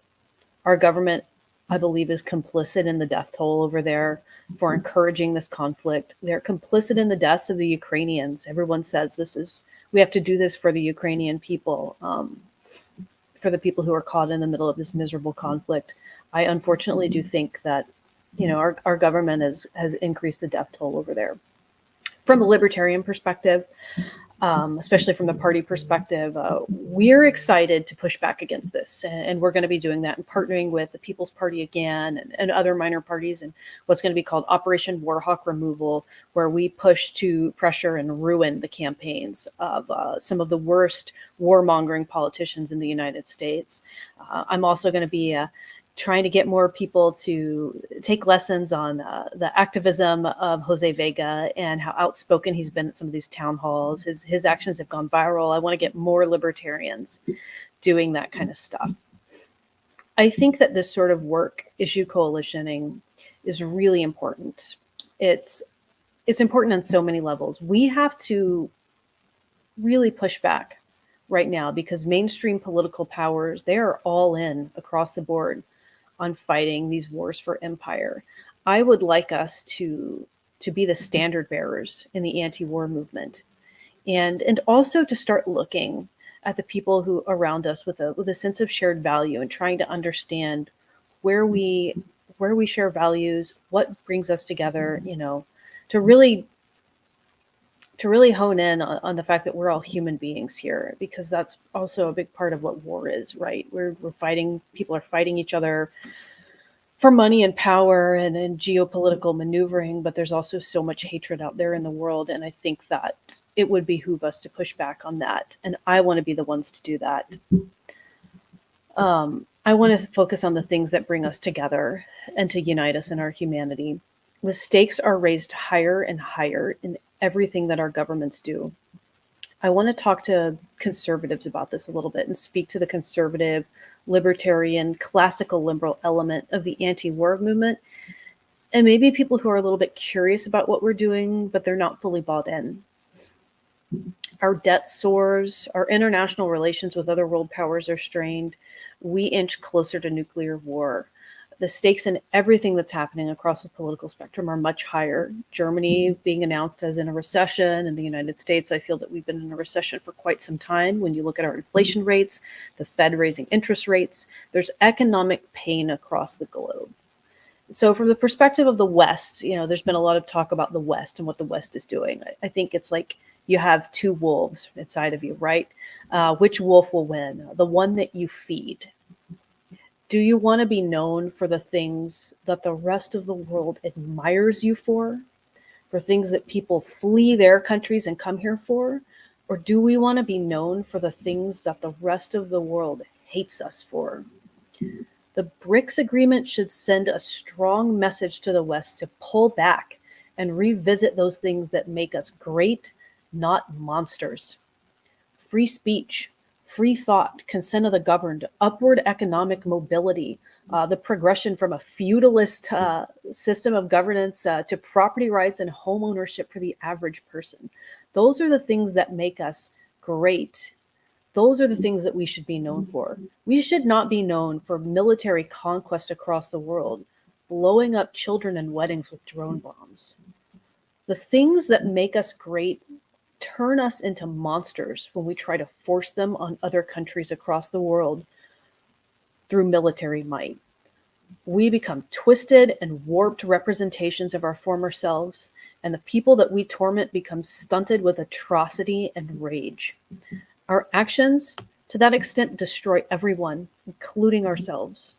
Our government, I believe, is complicit in the death toll over there for encouraging this conflict. They're complicit in the deaths of the Ukrainians. Everyone says we have to do this for the Ukrainian people, for the people who are caught in the middle of this miserable conflict. I unfortunately do think that, our government has increased the death toll over there. From a libertarian perspective, especially from the party perspective, we're excited to push back against this. And we're going to be doing that and partnering with the People's Party again and other minor parties and what's going to be called Operation Warhawk Removal, where we push to pressure and ruin the campaigns of some of the worst warmongering politicians in the United States. I'm also going to be trying to get more people to take lessons on the activism of Jose Vega and how outspoken he's been at some of these town halls. His actions have gone viral. I want to get more libertarians doing that kind of stuff. I think that this sort of work, issue coalitioning, is really important. It's important on so many levels. We have to really push back right now because mainstream political powers, they are all in across the board on fighting these wars for empire. I would like us to be the standard bearers in the anti-war movement, and also to start looking at the people who around us with a sense of shared value and trying to understand where we share values, what brings us together, to really hone in on the fact that we're all human beings here, because that's also a big part of what war is, right? We're fighting, people are fighting each other for money and power and geopolitical maneuvering, but there's also so much hatred out there in the world. And I think that it would behoove us to push back on that. And I want to be the ones to do that. I want to focus on the things that bring us together and to unite us in our humanity. The stakes are raised higher and higher in everything that our governments do. I want to talk to conservatives about this a little bit and speak to the conservative, libertarian, classical liberal element of the anti-war movement, and maybe people who are a little bit curious about what we're doing, but they're not fully bought in. Our debt soars, our international relations with other world powers are strained, we inch closer to nuclear war. The stakes in everything that's happening across the political spectrum are much higher. Germany being announced as in a recession. In the United States, I feel that we've been in a recession for quite some time. When you look at our inflation rates, the Fed raising interest rates, there's economic pain across the globe. So from the perspective of the West, there's been a lot of talk about the West and what the West is doing. I think it's like you have two wolves inside of you, right? Which wolf will win? The one that you feed. Do you want to be known for the things that the rest of the world admires you for things that people flee their countries and come here for? Or do we want to be known for the things that the rest of the world hates us for? The BRICS agreement should send a strong message to the West to pull back and revisit those things that make us great, not monsters. Free speech, free thought, consent of the governed, upward economic mobility, the progression from a feudalist system of governance to property rights and home ownership for the average person. Those are the things that make us great. Those are the things that we should be known for. We should not be known for military conquest across the world, blowing up children and weddings with drone bombs. The things that make us great turn us into monsters when we try to force them on other countries across the world through military might. we become twisted and warped representations of our former selves, and the people that we torment become stunted with atrocity and rage. Our actions, to that extent, destroy everyone, including ourselves.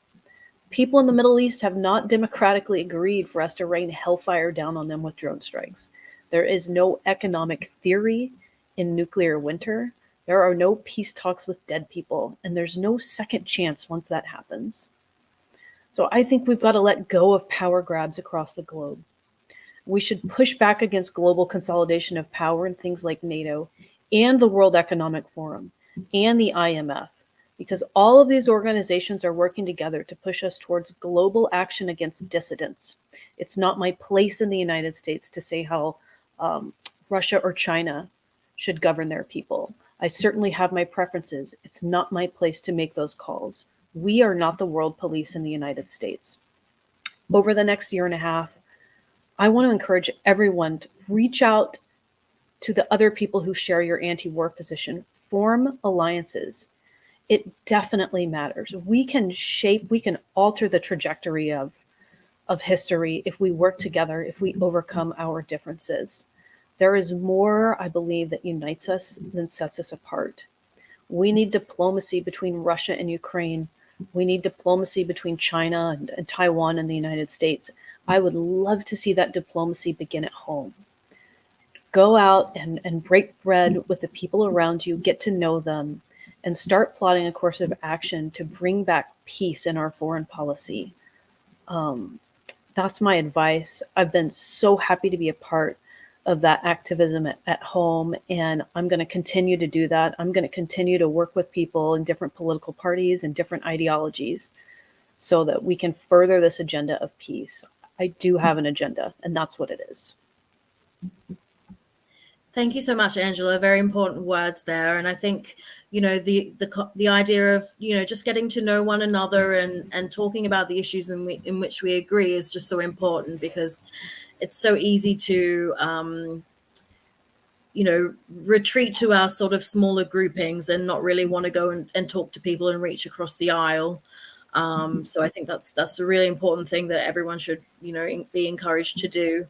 People in the Middle East have not democratically agreed for us to rain hellfire down on them with drone strikes. There is no economic theory in nuclear winter. There are no peace talks with dead people, and there's no second chance once that happens. So I think we've got to let go of power grabs across the globe. We should push back against global consolidation of power in things like NATO and the World Economic Forum and the IMF, because all of these organizations are working together to push us towards global action against dissidents. It's not my place in the United States to say how Russia or China should govern their people. I certainly have my preferences. It's not my place to make those calls. We are not the world police in the United States. Over the next year and a half, I want to encourage everyone to reach out to the other people who share your anti-war position. Form alliances. It definitely matters. We can alter the trajectory of history if we work together, if we overcome our differences. There is more, I believe, that unites us than sets us apart. We need diplomacy between Russia and Ukraine. We need diplomacy between China and Taiwan and the United States. I would love to see that diplomacy begin at home. Go out and break bread with the people around you, get to know them, and start plotting a course of action to bring back peace in our foreign policy. That's my advice. I've been so happy to be a part of that activism at home, and I'm going to continue to do that. I'm going to continue to work with people in different political parties and different ideologies so that we can further this agenda of peace. I do have an agenda, and that's what it is. Thank you so much, Angela. Very important words there. And I think, the idea of, just getting to know one another and talking about the issues in which we agree is just so important, because it's so easy to, retreat to our sort of smaller groupings and not really want to go and talk to people and reach across the aisle. So I think that's a really important thing that everyone should, be encouraged to do.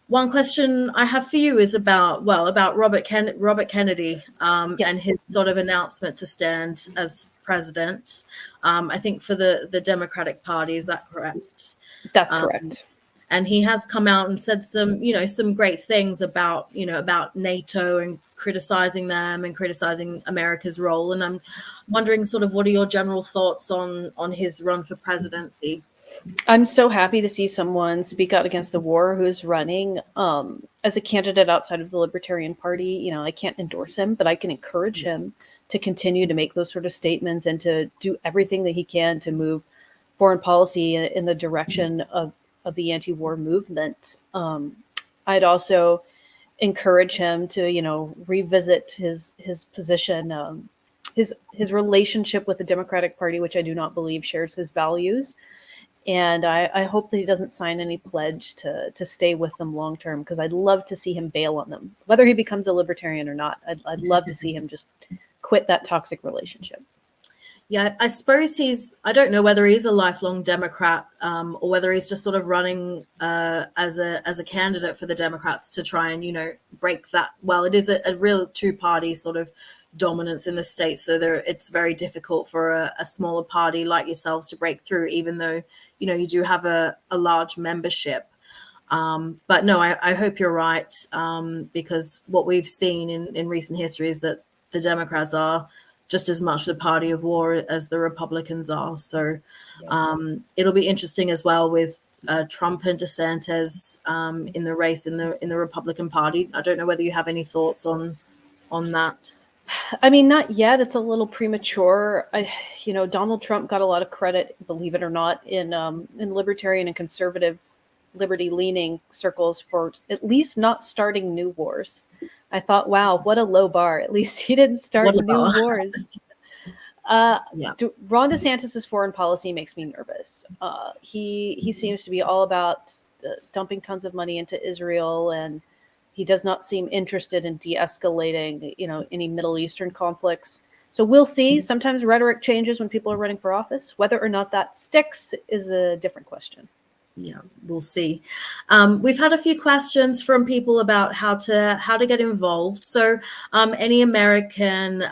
One question I have for you is about Robert Kennedy Yes. and his sort of announcement to stand as president. I think for the Democratic Party, is that correct? That's correct. And he has come out and said some great things about NATO and criticizing them and criticizing America's role. And I'm wondering sort of what are your general thoughts on his run for presidency? I'm so happy to see someone speak out against the war who's running as a candidate outside of the Libertarian Party. I can't endorse him, but I can encourage him to continue to make those sort of statements and to do everything that he can to move foreign policy in the direction of the anti-war movement. I'd also encourage him to, revisit his position, his relationship with the Democratic Party, which I do not believe shares his values. And I hope that he doesn't sign any pledge to stay with them long term, because I'd love to see him bail on them, whether he becomes a libertarian or not. I'd love to see him just quit that toxic relationship. Yeah, I suppose I don't know whether he's a lifelong Democrat or whether he's just sort of running as a candidate for the Democrats to try and, break that. Well, it is a real two-party sort of dominance in the states. So it's very difficult for a smaller party like yourselves to break through, even though, you do have a large membership. But no, I hope you're right, because what we've seen in recent history is that the Democrats are just as much the party of war as the Republicans are. So it'll be interesting as well with Trump and DeSantis in the race in the Republican Party. I don't know whether you have any thoughts on that. I mean, not yet. It's a little premature. Donald Trump got a lot of credit, believe it or not, in libertarian and conservative liberty-leaning circles for at least not starting new wars. I thought, wow, what a low bar. At least he didn't start new wars. Ron DeSantis' foreign policy makes me nervous. He seems to be all about dumping tons of money into Israel, and he does not seem interested in de-escalating, any Middle Eastern conflicts. So we'll see. Sometimes rhetoric changes when people are running for office. Whether or not that sticks is a different question. Yeah, we'll see. We've had a few questions from people about how to get involved. So any American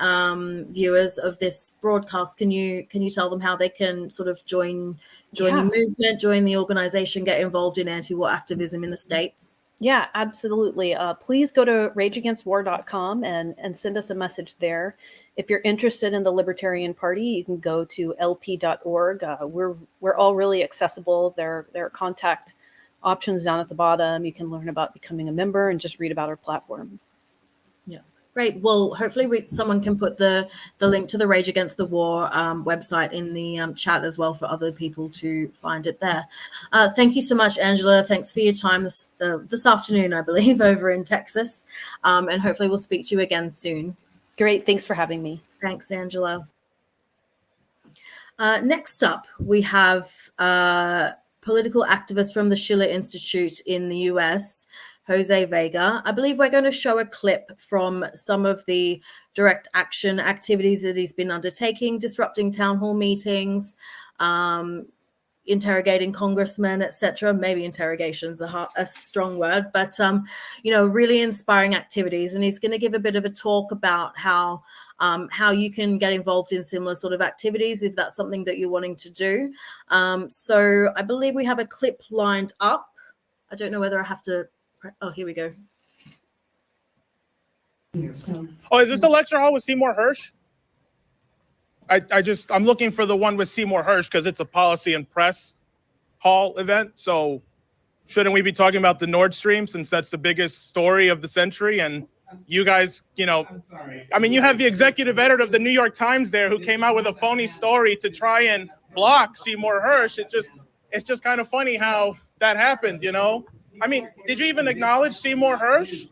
viewers of this broadcast, can you tell them how they can sort of join the movement, join the organization, get involved in anti-war activism in the States? Yeah, absolutely. Please go to rageagainstwar.com and send us a message there. If you're interested in the Libertarian Party, you can go to lp.org. We're all really accessible. There are contact options down at the bottom. You can learn about becoming a member and just read about our platform. Yeah, great. Well, hopefully someone can put the link to the Rage Against the War website in the chat as well for other people to find it there. Thank you so much, Angela. Thanks for your time this afternoon, I believe, over in Texas. And hopefully we'll speak to you again soon. Great. Thanks for having me. Thanks, Angela. Next up, we have political activist from the Schiller Institute in the US, Jose Vega. I believe we're going to show a clip from some of the direct action activities that he's been undertaking, disrupting town hall meetings, interrogating congressmen, etc. Maybe interrogation's a strong word, but really inspiring activities. And he's going to give a bit of a talk about how you can get involved in similar sort of activities if that's something that you're wanting to do. So I believe we have a clip lined up. I don't know whether I have to. Oh, here we go. Oh, is this the lecture hall with Seymour Hersh? I'm looking for the one with Seymour Hersh because it's a policy and press hall event. So shouldn't we be talking about the Nord Stream since that's the biggest story of the century? And you guys, I'm sorry. I mean, you have the executive editor of the New York Times there who came out with a phony story to try and block Seymour Hersh. It's just kind of funny how that happened, I mean, did you even acknowledge Seymour Hersh?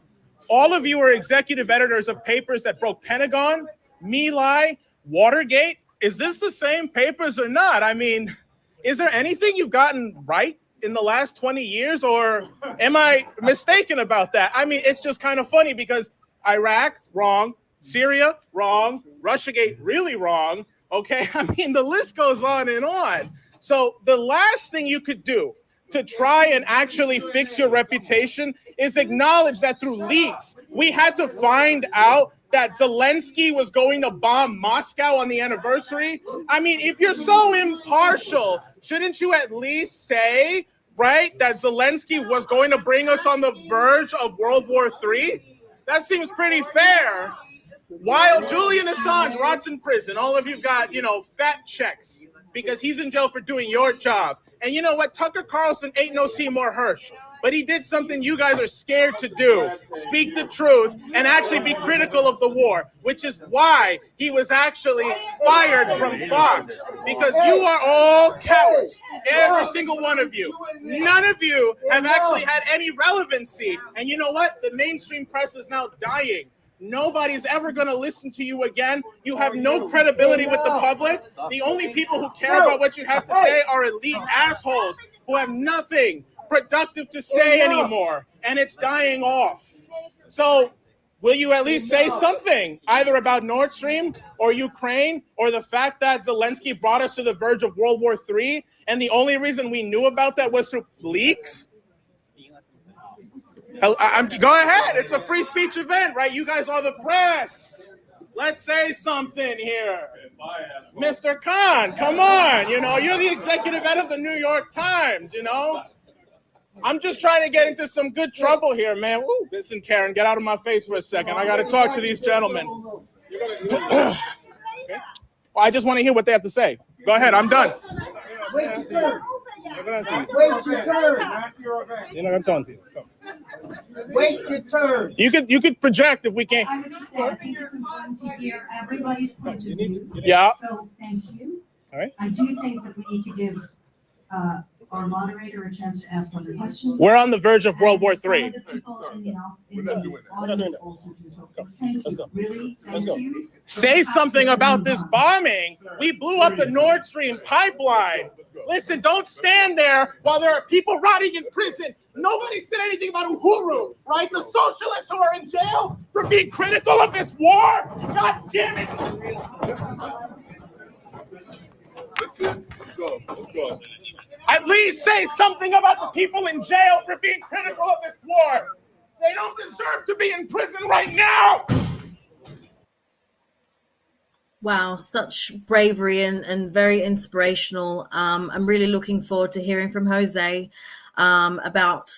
All of you are executive editors of papers that broke Pentagon, My Lai, Watergate. Is this the same papers or not? I mean, is there anything you've gotten right in the last 20 years, or am I mistaken about that? I mean, it's just kind of funny because Iraq, wrong. Syria, wrong. Russiagate, really wrong. Okay, I mean, the list goes on and on. So the last thing you could do to try and actually fix your reputation is acknowledge that through leaks, we had to find out that Zelensky was going to bomb Moscow on the anniversary. I mean, if you're so impartial, shouldn't you at least say, right, that Zelensky was going to bring us on the verge of World War III? That seems pretty fair. While Julian Assange rots in prison, all of you got, fat checks because he's in jail for doing your job. And you know what? Tucker Carlson ain't no Seymour Hersh, but he did something you guys are scared to do. Speak the truth and actually be critical of the war, which is why he was actually fired from Fox, because you are all cowards, every single one of you. None of you have actually had any relevancy. And you know what? The mainstream press is now dying. Nobody's ever going to listen to you again. You have no credibility with the public. The only people who care about what you have to say are elite assholes who have nothing productive to say anymore, and it's dying off. So will you at least say something, either about Nord Stream or Ukraine or the fact that Zelensky brought us to the verge of World War III, and the only reason we knew about that was through leaks? Go ahead. It's a free speech event, right? You guys are the press. Let's say something here. Mr. Khan, come on. You're the executive editor of the New York Times, I'm just trying to get into some good trouble here, man. Woo, listen, Karen, get out of my face for a second. I got to talk to these gentlemen. Okay. Well, I just want to hear what they have to say. Go ahead. I'm done. Wait your turn. You're not going to tell them to you. Come. Wait your turn. You could project if we can't. I would just say I think it's important to hear everybody's point of view. Yeah. So thank you. All right. I do think that we need to give our moderator a chance to ask other questions. We're on the verge of World War III. Let's go. Really, thank you. Say something about this bombing. We blew up the Nord Stream pipeline. Listen, don't stand there while there are people rotting in prison. Nobody said anything about Uhuru, right? The socialists who are in jail for being critical of this war. God damn it. Let's go. At least say something about the people in jail for being critical of this war. They don't deserve to be in prison right now. Wow, such bravery and very inspirational. I'm really looking forward to hearing from Jose about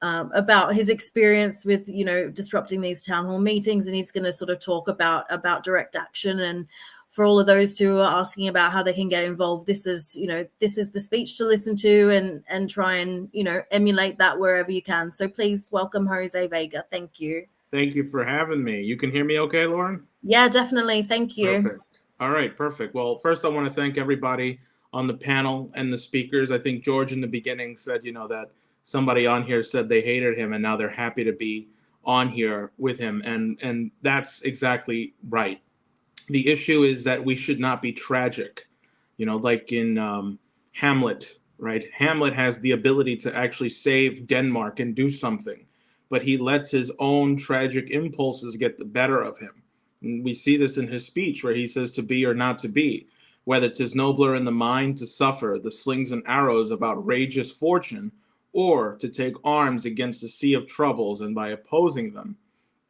his experience with, disrupting these town hall meetings, and he's going to sort of talk about direct action. And for all of those who are asking about how they can get involved, this is the speech to listen to and try and emulate that wherever you can. So please welcome Jose Vega. Thank you. Thank you for having me. You can hear me okay, Lauren? Yeah, definitely. Thank you. Perfect. All right, perfect. Well, first I want to thank everybody on the panel and the speakers. I think George in the beginning said, that somebody on here said they hated him and now they're happy to be on here with him. And that's exactly right. The issue is that we should not be tragic, like in Hamlet, right? Hamlet has the ability to actually save Denmark and do something, but he lets his own tragic impulses get the better of him. And we see this in his speech where he says to be or not to be, whether 'tis nobler in the mind to suffer the slings and arrows of outrageous fortune, or to take arms against a sea of troubles and by opposing them,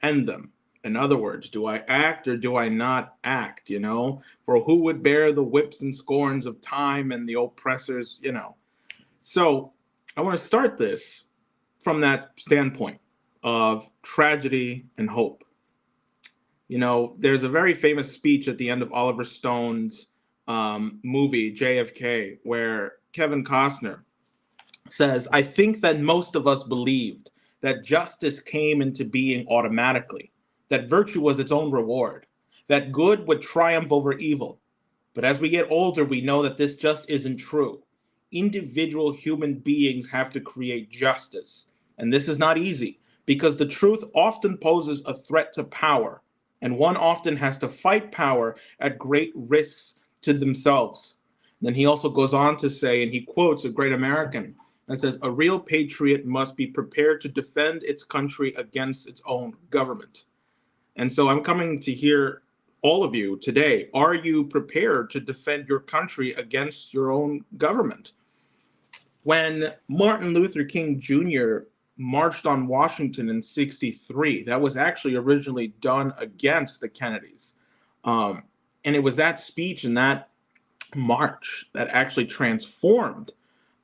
end them. In other words, do I act or do I not act, For who would bear the whips and scorns of time and the oppressors, So I want to start this from that standpoint of tragedy and hope. There's a very famous speech at the end of Oliver Stone's movie, JFK, where Kevin Costner says, I think that most of us believed that justice came into being automatically, that virtue was its own reward, that good would triumph over evil. But as we get older, we know that this just isn't true. Individual human beings have to create justice. And this is not easy because the truth often poses a threat to power. And one often has to fight power at great risks to themselves. Then he also goes on to say, and he quotes a great American, and says, a real patriot must be prepared to defend its country against its own government. And so I'm coming to hear all of you today. Are you prepared to defend your country against your own government? When Martin Luther King Jr. marched on Washington in '63, that was actually originally done against the Kennedys. And it was that speech and that march that actually transformed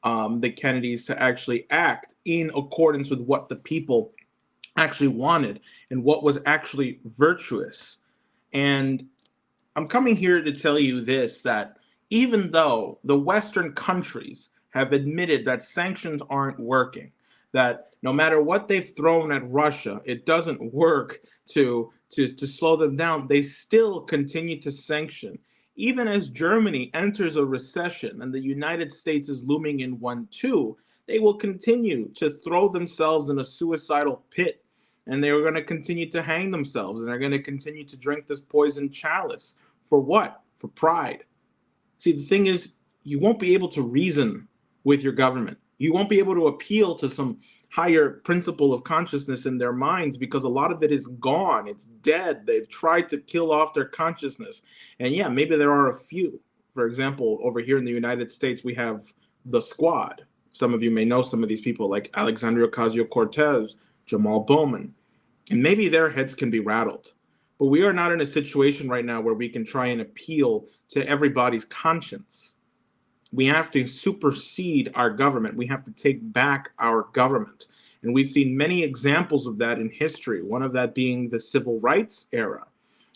the Kennedys to actually act in accordance with what the people actually wanted and what was actually virtuous. And I'm coming here to tell you this, that even though the Western countries have admitted that sanctions aren't working, that no matter what they've thrown at Russia, it doesn't work to slow them down, they still continue to sanction. Even as Germany enters a recession and the United States is looming in one too, they will continue to throw themselves in a suicidal pit. And they are going to continue to hang themselves, and they're going to continue to drink this poison chalice. For what? For pride. See, the thing is, you won't be able to reason with your government. You won't be able to appeal to some higher principle of consciousness in their minds because a lot of it is gone. It's dead. They've tried to kill off their consciousness. And yeah, maybe there are a few. For example, over here in the United States, we have the Squad. Some of you may know some of these people like Alexandria Ocasio-Cortez, Jamal Bowman. And maybe their heads can be rattled. But we are not in a situation right now where we can try and appeal to everybody's conscience. We have to supersede our government. We have to take back our government. And we've seen many examples of that in history, one of that being the civil rights era.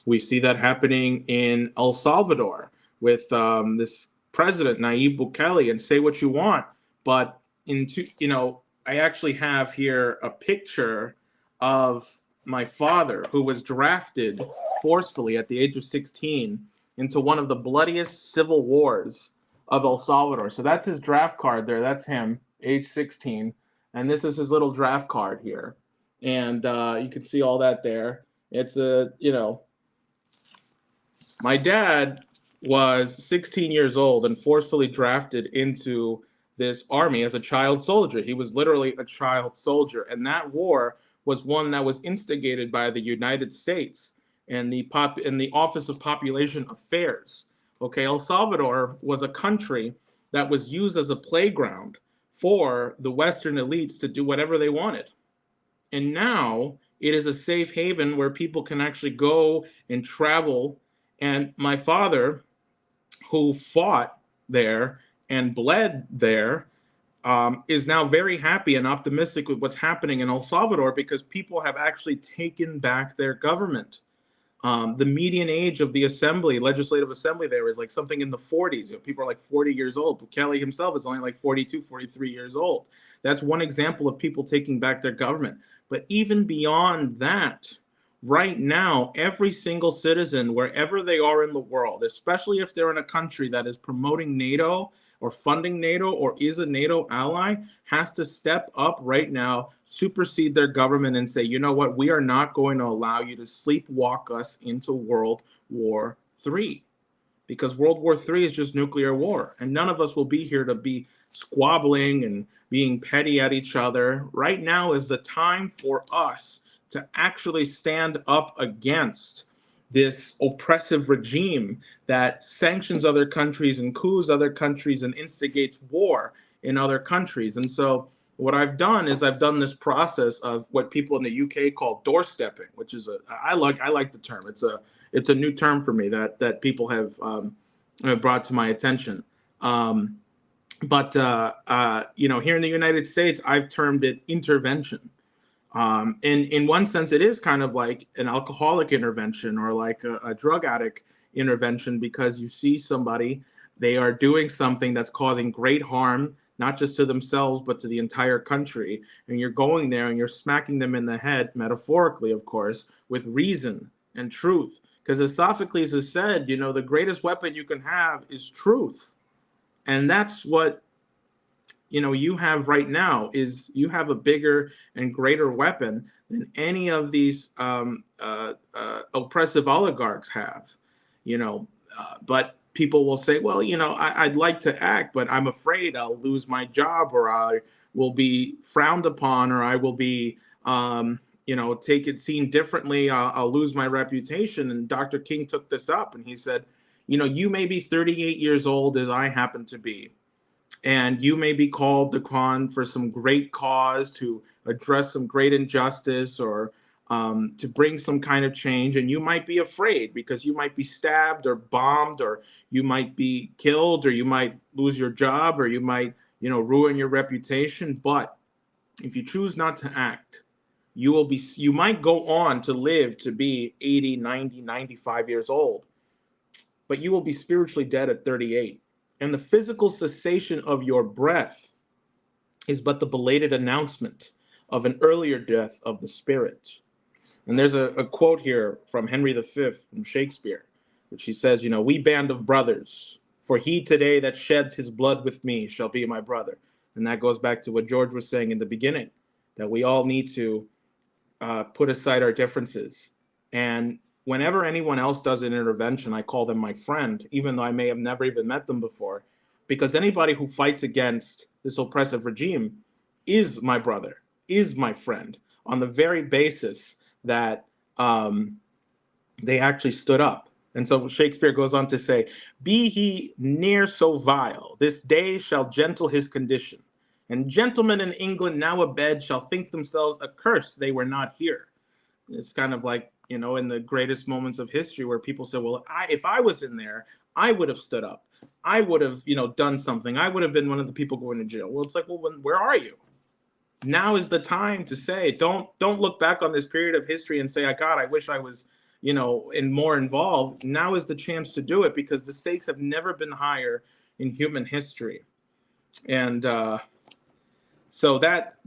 We see that happening in El Salvador with this president, Nayib Bukele, and say what you want. But, I actually have here a picture of my father, who was drafted forcefully at the age of 16 into one of the bloodiest civil wars of El Salvador. So that's his draft card there. That's him, age 16. And this is his little draft card here. And you can see all that there. It's my dad was 16 years old and forcefully drafted into this army as a child soldier. He was literally a child soldier. And that war was one that was instigated by the United States and the Office of Population Affairs. Okay, El Salvador was a country that was used as a playground for the Western elites to do whatever they wanted. And now it is a safe haven where people can actually go and travel. And my father, who fought there and bled there, is now very happy and optimistic with what's happening in El Salvador because people have actually taken back their government. The median age of the legislative assembly there is like something in the 40s. You know, people are like 40 years old. Bukele himself is only like 42, 43 years old. That's one example of people taking back their government. But even beyond that, right now, every single citizen, wherever they are in the world, especially if they're in a country that is promoting NATO or funding NATO or is a NATO ally, has to step up right now, supersede their government and say, you know what, we are not going to allow you to sleepwalk us into World War III. Because World War III is just nuclear war. And none of us will be here to be squabbling and being petty at each other. Right now is the time for us to actually stand up against this oppressive regime that sanctions other countries and coups other countries and instigates war in other countries. And so what I've done is I've done this process of what people in the UK call doorstepping, which is I like the term. It's a new term for me that people have brought to my attention. But here in the United States, I've termed it intervention. In one sense, it is kind of like an alcoholic intervention or like a drug addict intervention, because you see somebody, they are doing something that's causing great harm, not just to themselves, but to the entire country. And you're going there and you're smacking them in the head, metaphorically, of course, with reason and truth. Because as Sophocles has said, you know, the greatest weapon you can have is truth. And that's what you have right now, is you have a bigger and greater weapon than any of these oppressive oligarchs have, but people will say, well, I'd like to act, but I'm afraid I'll lose my job, or I will be frowned upon, or I will be, seen differently. I'll lose my reputation. And Dr. King took this up and he said, you may be 38 years old as I happen to be, and you may be called upon for some great cause to address some great injustice or to bring some kind of change. And you might be afraid because you might be stabbed or bombed, or you might be killed, or you might lose your job, or you might, ruin your reputation. But if you choose not to act, you might go on to live to be 80, 90, 95 years old, but you will be spiritually dead at 38. And the physical cessation of your breath is but the belated announcement of an earlier death of the spirit. And there's a quote here from Henry V from Shakespeare, which he says, we band of brothers, for he today that sheds his blood with me shall be my brother. And that goes back to what George was saying in the beginning, that we all need to put aside our differences. And whenever anyone else does an intervention, I call them my friend, even though I may have never even met them before, because anybody who fights against this oppressive regime is my brother, is my friend, on the very basis that they actually stood up. And so Shakespeare goes on to say, be he ne'er so vile, this day shall gentle his condition. And gentlemen in England now abed shall think themselves accursed they were not here. It's kind of like, in the greatest moments of history where people say, well, if I was in there, I would have stood up. I would have, done something. I would have been one of the people going to jail. Well, it's like, well, where are you? Now is the time to say, don't look back on this period of history and say, God, I wish I was, more involved. Now is the chance to do it, because the stakes have never been higher in human history. And so that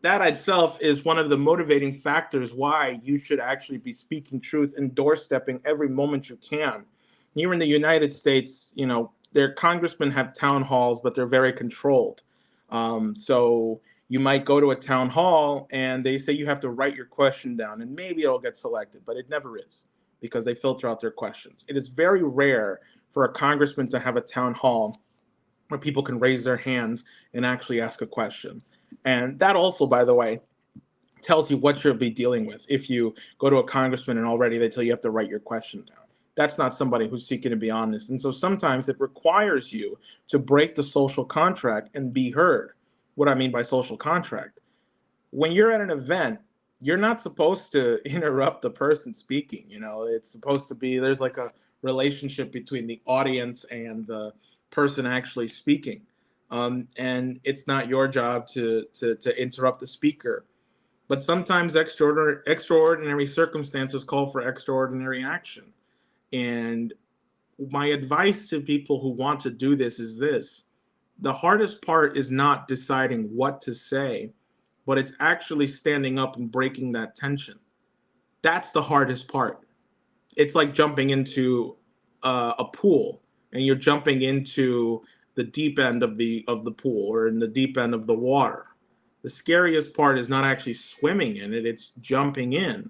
itself is one of the motivating factors why you should actually be speaking truth and doorstepping every moment you can. Here in the United States, their congressmen have town halls, but they're very controlled. So you might go to a town hall and they say you have to write your question down, and maybe it'll get selected, but it never is, because they filter out their questions. It is very rare for a congressman to have a town hall where people can raise their hands and actually ask a question. And that also, by the way, tells you what you'll be dealing with. If you go to a congressman and already they tell you have to write your question down, that's not somebody who's seeking to be honest. And so sometimes it requires you to break the social contract and be heard. What I mean by social contract, when you're at an event, you're not supposed to interrupt the person speaking. You know, it's supposed to be, there's like a relationship between the audience and the person actually speaking. And it's not your job to interrupt the speaker. But sometimes extraordinary circumstances call for extraordinary action. And my advice to people who want to do this is this: the hardest part is not deciding what to say, but it's actually standing up and breaking that tension. That's the hardest part. It's like jumping into a pool, and you're jumping into the deep end of the pool, or in the deep end of the water. The scariest part is not actually swimming in it, it's jumping in.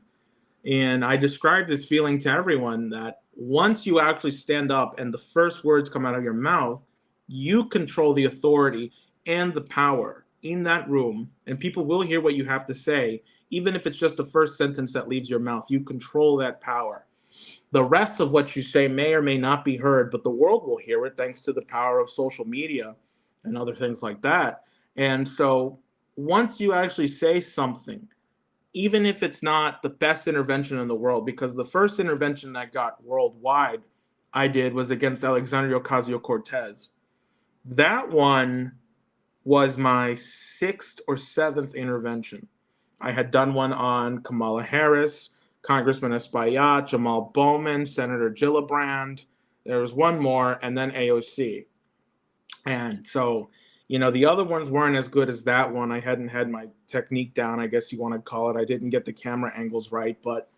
And I describe this feeling to everyone that once you actually stand up and the first words come out of your mouth, you control the authority and the power in that room, and people will hear what you have to say, even if it's just the first sentence that leaves your mouth. You control that power. The rest of what you say may or may not be heard, but the world will hear it thanks to the power of social media and other things like that. And so once you actually say something, even if it's not the best intervention in the world, because the first intervention that got worldwide I did was against Alexandria Ocasio-Cortez. That one was my 6th or 7th intervention. I had done one on Kamala Harris, Congressman Espaillat, Jamal Bowman, Senator Gillibrand. There was one more, and then AOC. And so, you know, the other ones weren't as good as that one. I hadn't had my technique down, I guess you want to call it. I didn't get the camera angles right, but,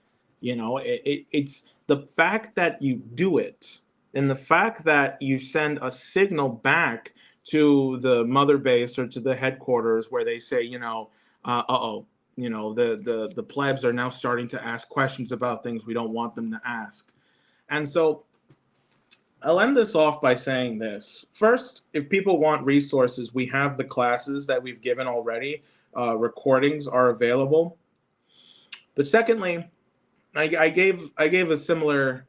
you know, it's the fact that you do it and the fact that you send a signal back to the mother base or to the headquarters where they say, you know, you know, the plebs are now starting to ask questions about things we don't want them to ask. And so I'll end this off by saying this. First, if people want resources, we have the classes that we've given already. Recordings are available. But secondly, I gave a similar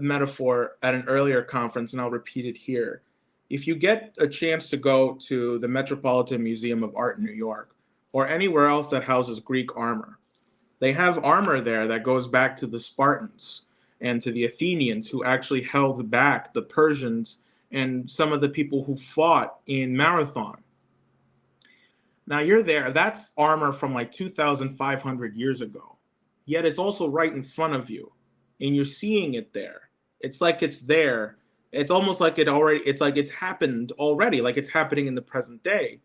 metaphor at an earlier conference, and I'll repeat it here. If you get a chance to go to the Metropolitan Museum of Art in New York, or anywhere else that houses Greek armor, they have armor there that goes back to the Spartans and to the Athenians, who actually held back the Persians and some of the people who fought in Marathon. Now you're there, that's armor from like 2,500 years ago. Yet it's also right in front of you, and you're seeing it there. It's like it's there. It's almost like it's like it's happened already, like it's happening in the present day.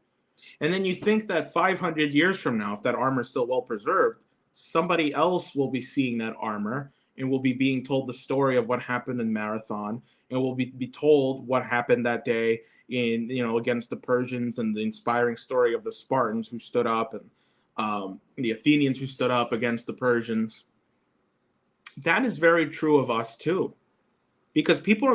And then you think that 500 years from now, if that armor is still well preserved, somebody else will be seeing that armor and will be being told the story of what happened in Marathon, and will be told what happened that day in, you know, against the Persians, and the inspiring story of the Spartans who stood up, and the Athenians who stood up against the Persians. That is very true of us too, because people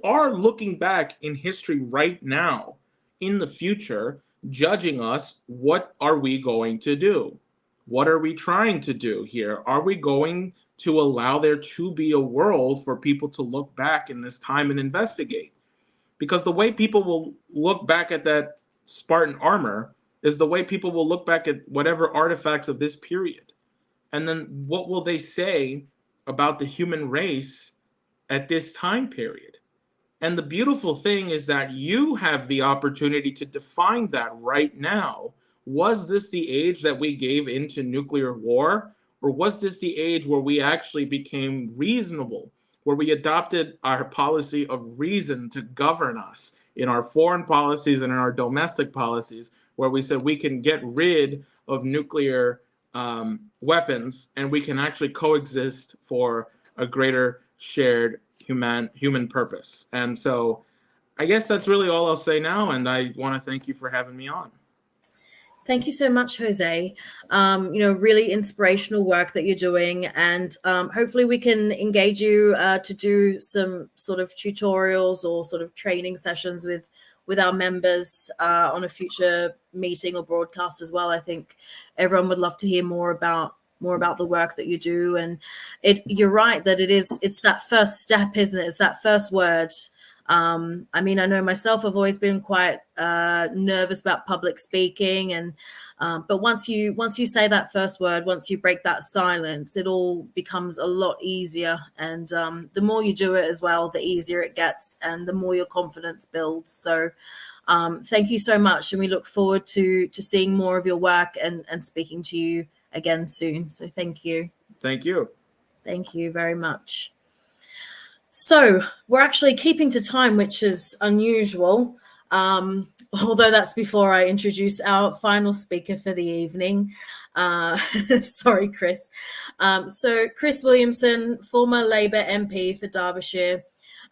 are looking back in history right now, in the future, judging us. What are we going to do? What are we trying to do here? Are we going to allow there to be a world for people to look back in this time and investigate? Because the way people will look back at that Spartan armor is the way people will look back at whatever artifacts of this period. And then what will they say about the human race at this time period? And the beautiful thing is that you have the opportunity to define that right now. Was this the age that we gave into nuclear war? Or was this the age where we actually became reasonable, where we adopted our policy of reason to govern us in our foreign policies and in our domestic policies, where we said we can get rid of nuclear weapons and we can actually coexist for a greater shared human purpose? And so I guess that's really all I'll say now, and I want to thank you for having me on. Thank you so much, Jose. Really inspirational work that you're doing, and hopefully we can engage you to do some sort of tutorials or sort of training sessions with our members on a future meeting or broadcast as well. I think everyone would love to hear more about the work that you do. And you're right that it's that first step, isn't it? It's that first word. I know myself, I've always been quite nervous about public speaking, and but once you say that first word, once you break that silence, it all becomes a lot easier. And the more you do it as well, the easier it gets, and the more your confidence builds. So thank you so much, and we look forward to seeing more of your work and speaking to you again soon. So thank you. Thank you. Thank you very much. So we're actually keeping to time, which is unusual, although that's before I introduce our final speaker for the evening. Sorry, Chris. So Chris Williamson, former Labour MP for Derbyshire,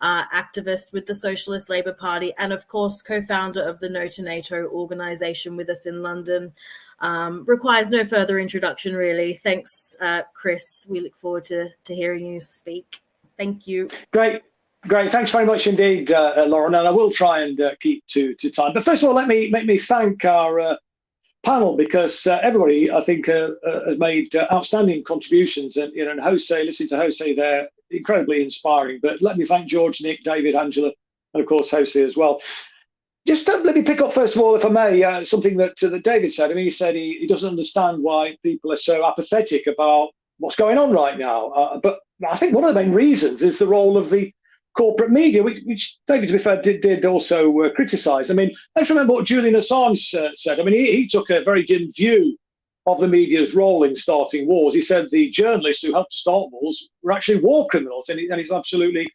activist with the Socialist Labour Party, and of course co-founder of the No2NATO organisation with us in London. Requires no further introduction, really. Thanks, Chris. We look forward to hearing you speak. Thank you. Great. Thanks very much indeed, Lauren. And I will try and keep to time. But first of all, let me thank our panel, because everybody, I think, has made outstanding contributions. And and Jose, listening to Jose there, incredibly inspiring. But let me thank George, Nick, David, Angela, and of course Jose as well. Just let me pick up first of all, if I may, something that David said. I mean, he said he doesn't understand why people are so apathetic about what's going on right now. But I think one of the main reasons is the role of the corporate media, which David, to be fair, did also criticise. I mean, let's remember what Julian Assange said. I mean, he took a very dim view of the media's role in starting wars. He said the journalists who helped to start wars were actually war criminals, and he's absolutely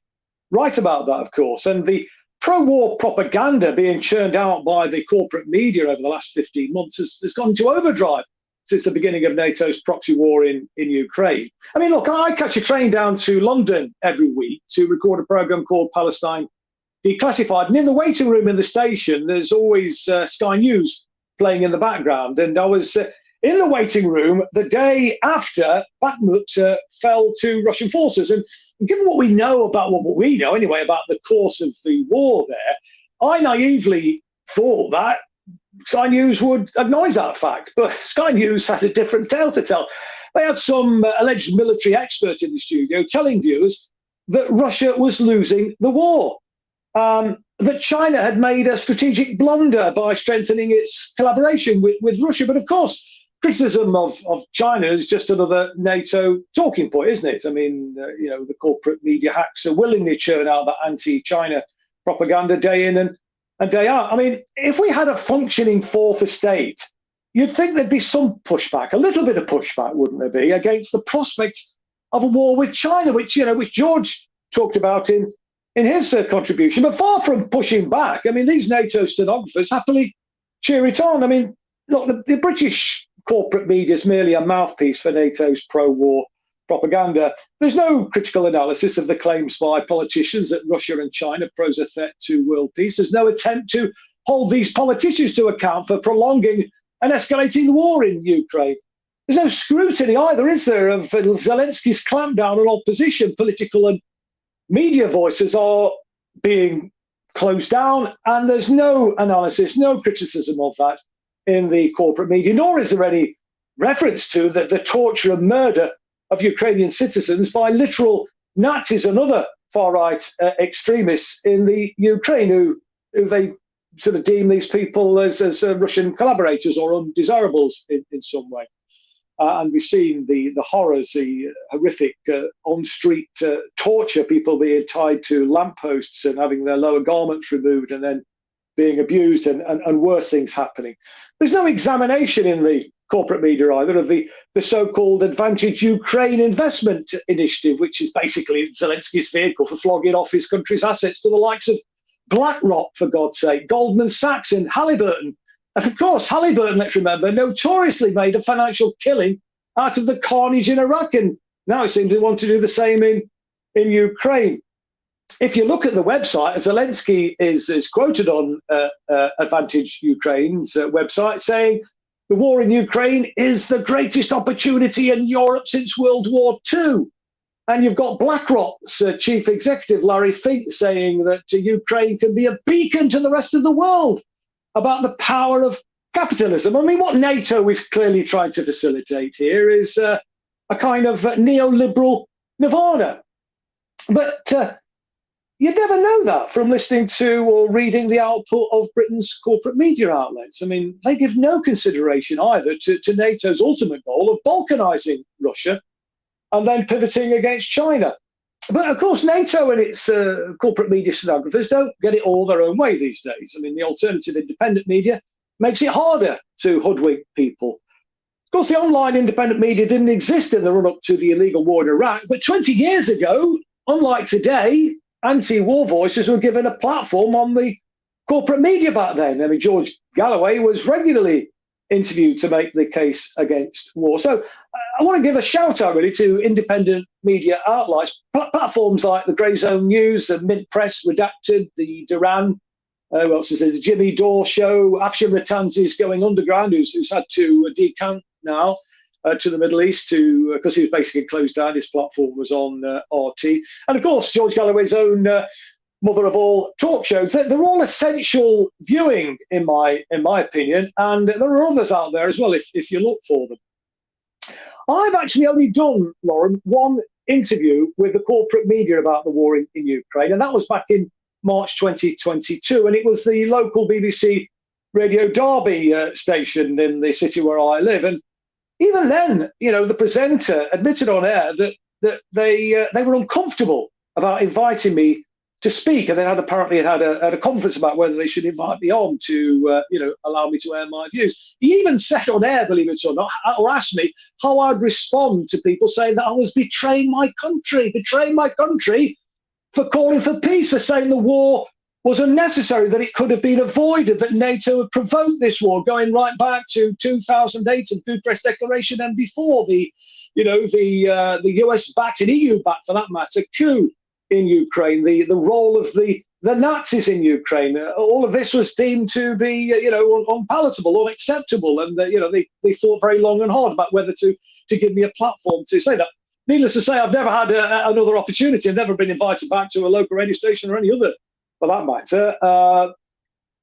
right about that, of course. And the pro-war propaganda being churned out by the corporate media over the last 15 months has gone into overdrive since the beginning of NATO's proxy war in Ukraine. I mean, look, I catch a train down to London every week to record a programme called Palestine Declassified. And in the waiting room in the station, there's always Sky News playing in the background. And I was in the waiting room the day after Bakhmut fell to Russian forces. And given what we know about what we know anyway about the course of the war there, I naively thought that Sky News would acknowledge that fact, but Sky News had a different tale to tell. They had some alleged military expert in the studio telling viewers that Russia was losing the war, that China had made a strategic blunder by strengthening its collaboration with Russia. But of course, criticism of China is just another NATO talking point, isn't it? I mean, the corporate media hacks are willingly churn out that anti-China propaganda day in and day out. I mean, if we had a functioning fourth estate, you'd think there'd be some pushback, a little bit of pushback, wouldn't there be, against the prospect of a war with China, which George talked about in his contribution. But far from pushing back, I mean, these NATO stenographers happily cheer it on. I mean, look, the British corporate media is merely a mouthpiece for NATO's pro-war propaganda. There's no critical analysis of the claims by politicians that Russia and China pose a threat to world peace. There's no attempt to hold these politicians to account for prolonging and escalating the war in Ukraine. There's no scrutiny either, is there, of Zelensky's clampdown on opposition. Political and media voices are being closed down, and there's no analysis, no criticism of that in the corporate media, nor is there any reference to the torture and murder of Ukrainian citizens by literal Nazis and other far-right extremists in the Ukraine, who they sort of deem these people as Russian collaborators or undesirables in some way. And we've seen the horrors, the horrific on-street torture, people being tied to lampposts and having their lower garments removed and then being abused and worse things happening. There's no examination in the corporate media either of the so-called Advantage Ukraine Investment Initiative, which is basically Zelensky's vehicle for flogging off his country's assets to the likes of BlackRock, for God's sake, Goldman Sachs and Halliburton. And of course, Halliburton, let's remember, notoriously made a financial killing out of the carnage in Iraq, and now it seems they want to do the same in Ukraine. If you look at the website, Zelensky is quoted on Advantage Ukraine's website saying the war in Ukraine is the greatest opportunity in Europe since World War II. And you've got BlackRock's chief executive, Larry Fink, saying that Ukraine can be a beacon to the rest of the world about the power of capitalism. I mean, what NATO is clearly trying to facilitate here is a kind of neoliberal nirvana. But you'd never know that from listening to or reading the output of Britain's corporate media outlets. I mean, they give no consideration either to NATO's ultimate goal of balkanizing Russia and then pivoting against China. But of course, NATO and its corporate media stenographers don't get it all their own way these days. I mean, the alternative independent media makes it harder to hoodwink people. Of course, the online independent media didn't exist in the run-up to the illegal war in Iraq, but 20 years ago, unlike today, anti-war voices were given a platform on the corporate media back then. I mean, George Galloway was regularly interviewed to make the case against war. So I want to give a shout out really to independent media outlets, platforms like the Grey Zone News, the Mint Press, Redacted, the Duran, who else is there? The Jimmy Dore Show, Afshin Rattanzi's going underground, who's had to decant now to the Middle East because he was basically closed down. His platform was on RT. And of course, George Galloway's own mother of all talk shows. They're all essential viewing, in my opinion, and there are others out there as well if you look for them. I've actually only done, Lauren, one interview with the corporate media about the war in Ukraine, and that was back in March 2022, and it was the local BBC Radio Derby station in the city where I live. And even then, the presenter admitted on air that they were uncomfortable about inviting me to speak, and they had a conference about whether they should invite me on to allow me to air my views. He even said on air, believe it or not, or asked me how I'd respond to people saying that I was betraying my country for calling for peace, for saying the war was unnecessary, that it could have been avoided, that NATO had provoked this war, going right back to 2008 and Bucharest Declaration and before the US-backed and EU-backed, for that matter, coup in Ukraine, the role of the Nazis in Ukraine. All of this was deemed to be, unpalatable, unacceptable, and they thought very long and hard about whether to give me a platform to say that. Needless to say, I've never had another opportunity. I've never been invited back to a local radio station or any other, for that matter,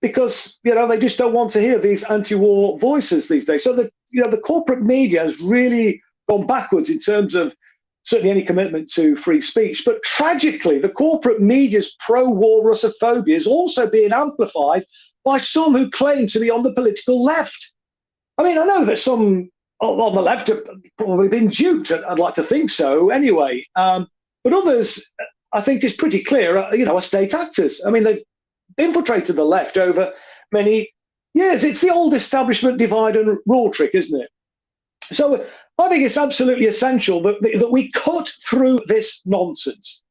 because they just don't want to hear these anti-war voices these days. So the corporate media has really gone backwards in terms of certainly any commitment to free speech. But tragically, the corporate media's pro-war Russophobia is also being amplified by some who claim to be on the political left. I mean, I know that some on the left have probably been duped, I'd like to think so anyway. But others, I think it's pretty clear, are state actors. I mean, they've infiltrated the left over many years. It's the old establishment divide and rule trick, isn't it? So I think it's absolutely essential that we cut through this nonsense.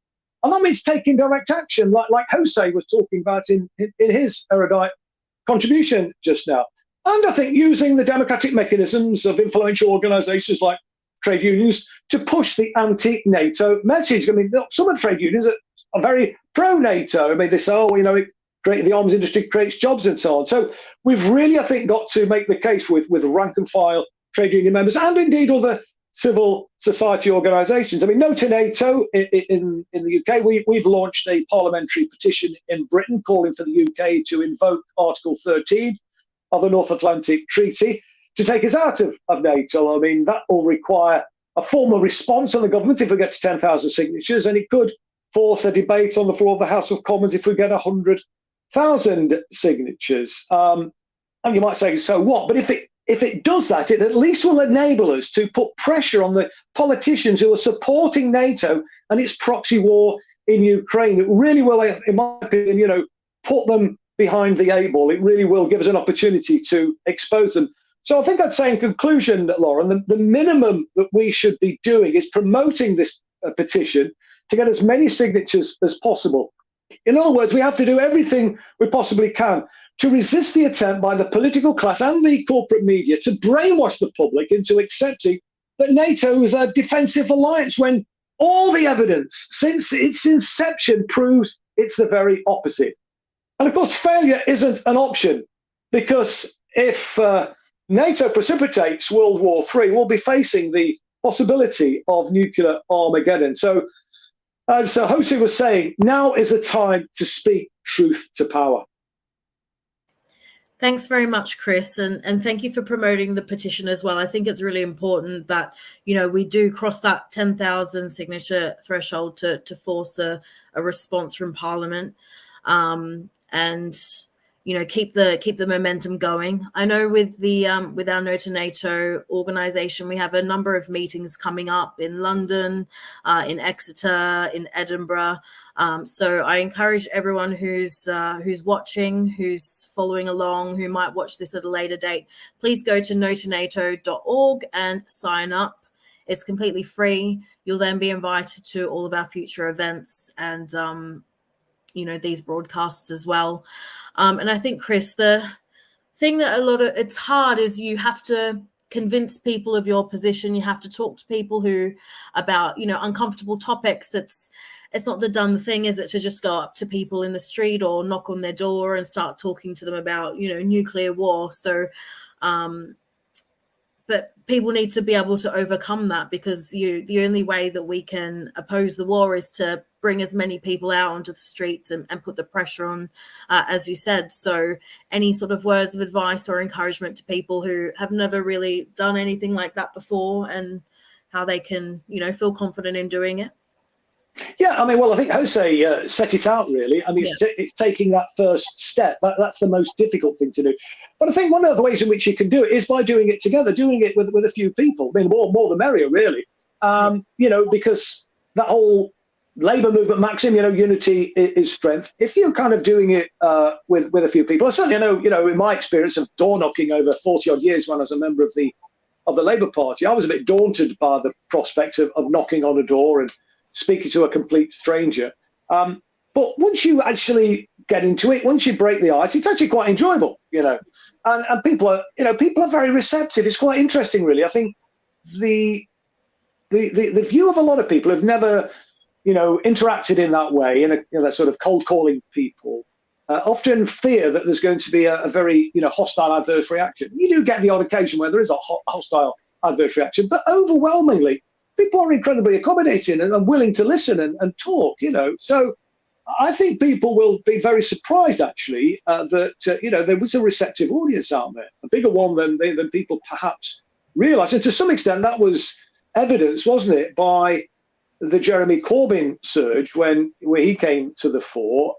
And that means taking direct action, like Jose was talking about in his erudite contribution just now. And I think using the democratic mechanisms of influential organizations like trade unions to push the anti-NATO message. I mean, some of the trade unions are very pro-NATO. I mean, they say, the arms industry creates jobs and so on. So we've really, I think, got to make the case with rank and file trade union members and indeed other civil society organizations. I mean, No2NATO in the UK, we've launched a parliamentary petition in Britain calling for the UK to invoke Article 13 of the North Atlantic Treaty to take us out of NATO. I mean, that will require a formal response on the government if we get to 10,000 signatures, and it could force a debate on the floor of the House of Commons if we get 100,000 signatures. And you might say, so what? But if it does that, it at least will enable us to put pressure on the politicians who are supporting NATO and its proxy war in Ukraine. It really will, in my opinion, put them behind the eight ball. It really will give us an opportunity to expose them. So I think I'd say in conclusion, Lauren, the minimum that we should be doing is promoting this petition to get as many signatures as possible. In other words, we have to do everything we possibly can to resist the attempt by the political class and the corporate media to brainwash the public into accepting that NATO is a defensive alliance when all the evidence since its inception proves it's the very opposite. And of course, failure isn't an option, because if NATO precipitates World War III, we'll be facing the possibility of nuclear Armageddon. So, as Jose was saying, now is the time to speak truth to power. Thanks very much, Chris, and thank you for promoting the petition as well. I think it's really important that, you know, we do cross that 10,000 signature threshold to force a response from Parliament, and you know, keep the momentum going. I know with the with our No to NATO organization, we have a number of meetings coming up in London, in Exeter, in Edinburgh. So I encourage everyone who's watching, who's following along, who might watch this at a later date, please go to No2NATO.org and sign up. It's completely free. You'll then be invited to all of our future events and you know, these broadcasts as well. And I think, Chris, the thing that it's hard is you have to convince people of your position. You have to talk to people who about, you know, uncomfortable topics. It's not the done thing, is it, to just go up to people in the street or knock on their door and start talking to them about, you know, nuclear war. So, but people need to be able to overcome that, because the only way that we can oppose the war is to bring as many people out onto the streets and put the pressure on, as you said. So any sort of words of advice or encouragement to people who have never really done anything like that before, and how they can, you know, feel confident in doing it? Yeah, I mean, well, I think Jose set it out, really. I mean, it's taking that first step. That's the most difficult thing to do. But I think one of the ways in which you can do it is by doing it together, doing it with a few people. I mean, more the merrier, really. You know, because that whole Labour movement maxim, you know, unity is strength. If you're kind of doing it with a few people, I certainly know, you know, in my experience of door knocking over 40 odd years when I was a member of the Labour Party, I was a bit daunted by the prospect of knocking on a door and speaking to a complete stranger. But once you actually get into it, once you break the ice, it's actually quite enjoyable, you know. And people are very receptive. It's quite interesting, really. I think the view of a lot of people who've never, you know, interacted in that way, in a sort of cold calling people, often fear that there's going to be a very, you know, hostile adverse reaction. You do get the odd occasion where there is a hostile adverse reaction, but overwhelmingly, people are incredibly accommodating and willing to listen and talk, you know. So I think people will be very surprised, actually, that, you know, there was a receptive audience out there, a bigger one than people perhaps realise. And to some extent, that was evidenced, wasn't it, by the Jeremy Corbyn surge when he came to the fore.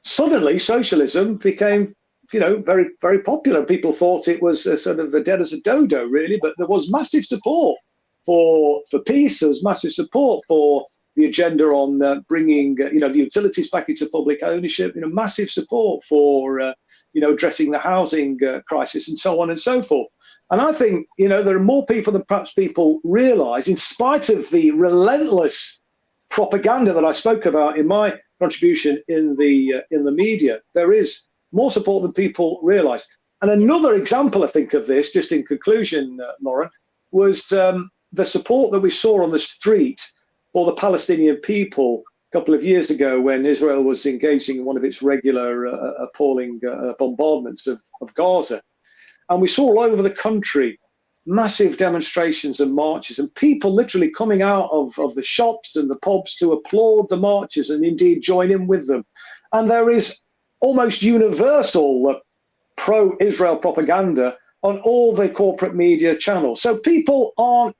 Suddenly, socialism became, you know, very, very popular. People thought it was sort of dead as a dodo, really, but there was massive support for peace. There's massive support for the agenda on bringing, you know, the utilities back into public ownership. You know, massive support for, you know, addressing the housing crisis and so on and so forth. And I think, you know, there are more people than perhaps people realise, in spite of the relentless propaganda that I spoke about in my contribution in the media. There is more support than people realise. And another example, I think, of this, just in conclusion, Lauren, was the support that we saw on the street for the Palestinian people a couple of years ago when Israel was engaging in one of its regular appalling bombardments of Gaza. And we saw all over the country massive demonstrations and marches, and people literally coming out of the shops and the pubs to applaud the marches and indeed join in with them. And there is almost universal pro-Israel propaganda on all the corporate media channels. So people aren't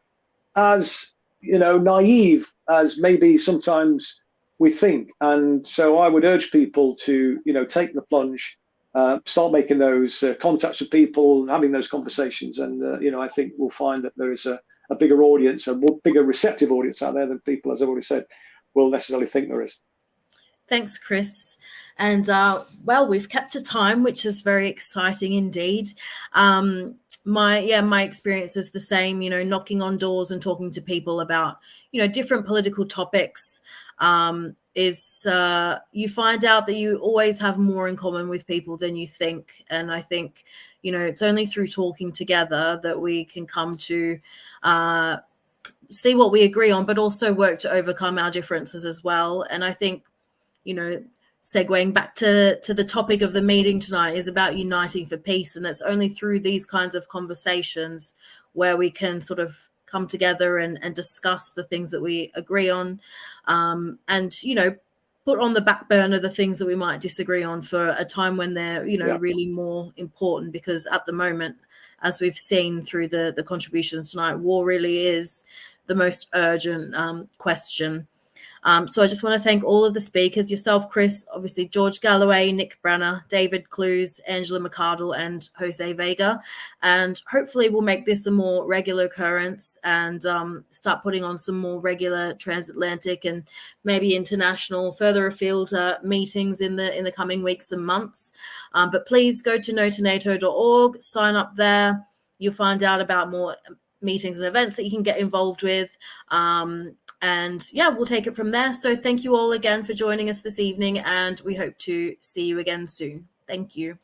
as, you know, naive as maybe sometimes we think. And so I would urge people to, you know, take the plunge, start making those contacts with people, having those conversations. And, you know, I think we'll find that there is a bigger audience, a more bigger receptive audience out there than people, as I've already said, will necessarily think there is. Thanks, Chris. And well, we've kept to time, which is very exciting indeed. My experience is the same, you know, knocking on doors and talking to people about, you know, different political topics, is you find out that you always have more in common with people than you think. And I think, you know, it's only through talking together that we can come to see what we agree on, but also work to overcome our differences as well. And I think, you know, segueing back to the topic of the meeting tonight is about uniting for peace. And it's only through these kinds of conversations where we can sort of come together and discuss the things that we agree on, and, you know, put on the back burner the things that we might disagree on for a time when they're, you know, really more important. Because at the moment, as we've seen through the contributions tonight, war really is the most urgent question. So I just want to thank all of the speakers, yourself, Chris, obviously George Galloway, Nick Brana, David Clews, Angela McArdle, and Jose Vega. And hopefully we'll make this a more regular occurrence and start putting on some more regular transatlantic and maybe international, further afield meetings in the coming weeks and months. But please go to No2NATO.org, sign up there. You'll find out about more meetings and events that you can get involved with. And yeah, we'll take it from there. So thank you all again for joining us this evening, and we hope to see you again soon. Thank you.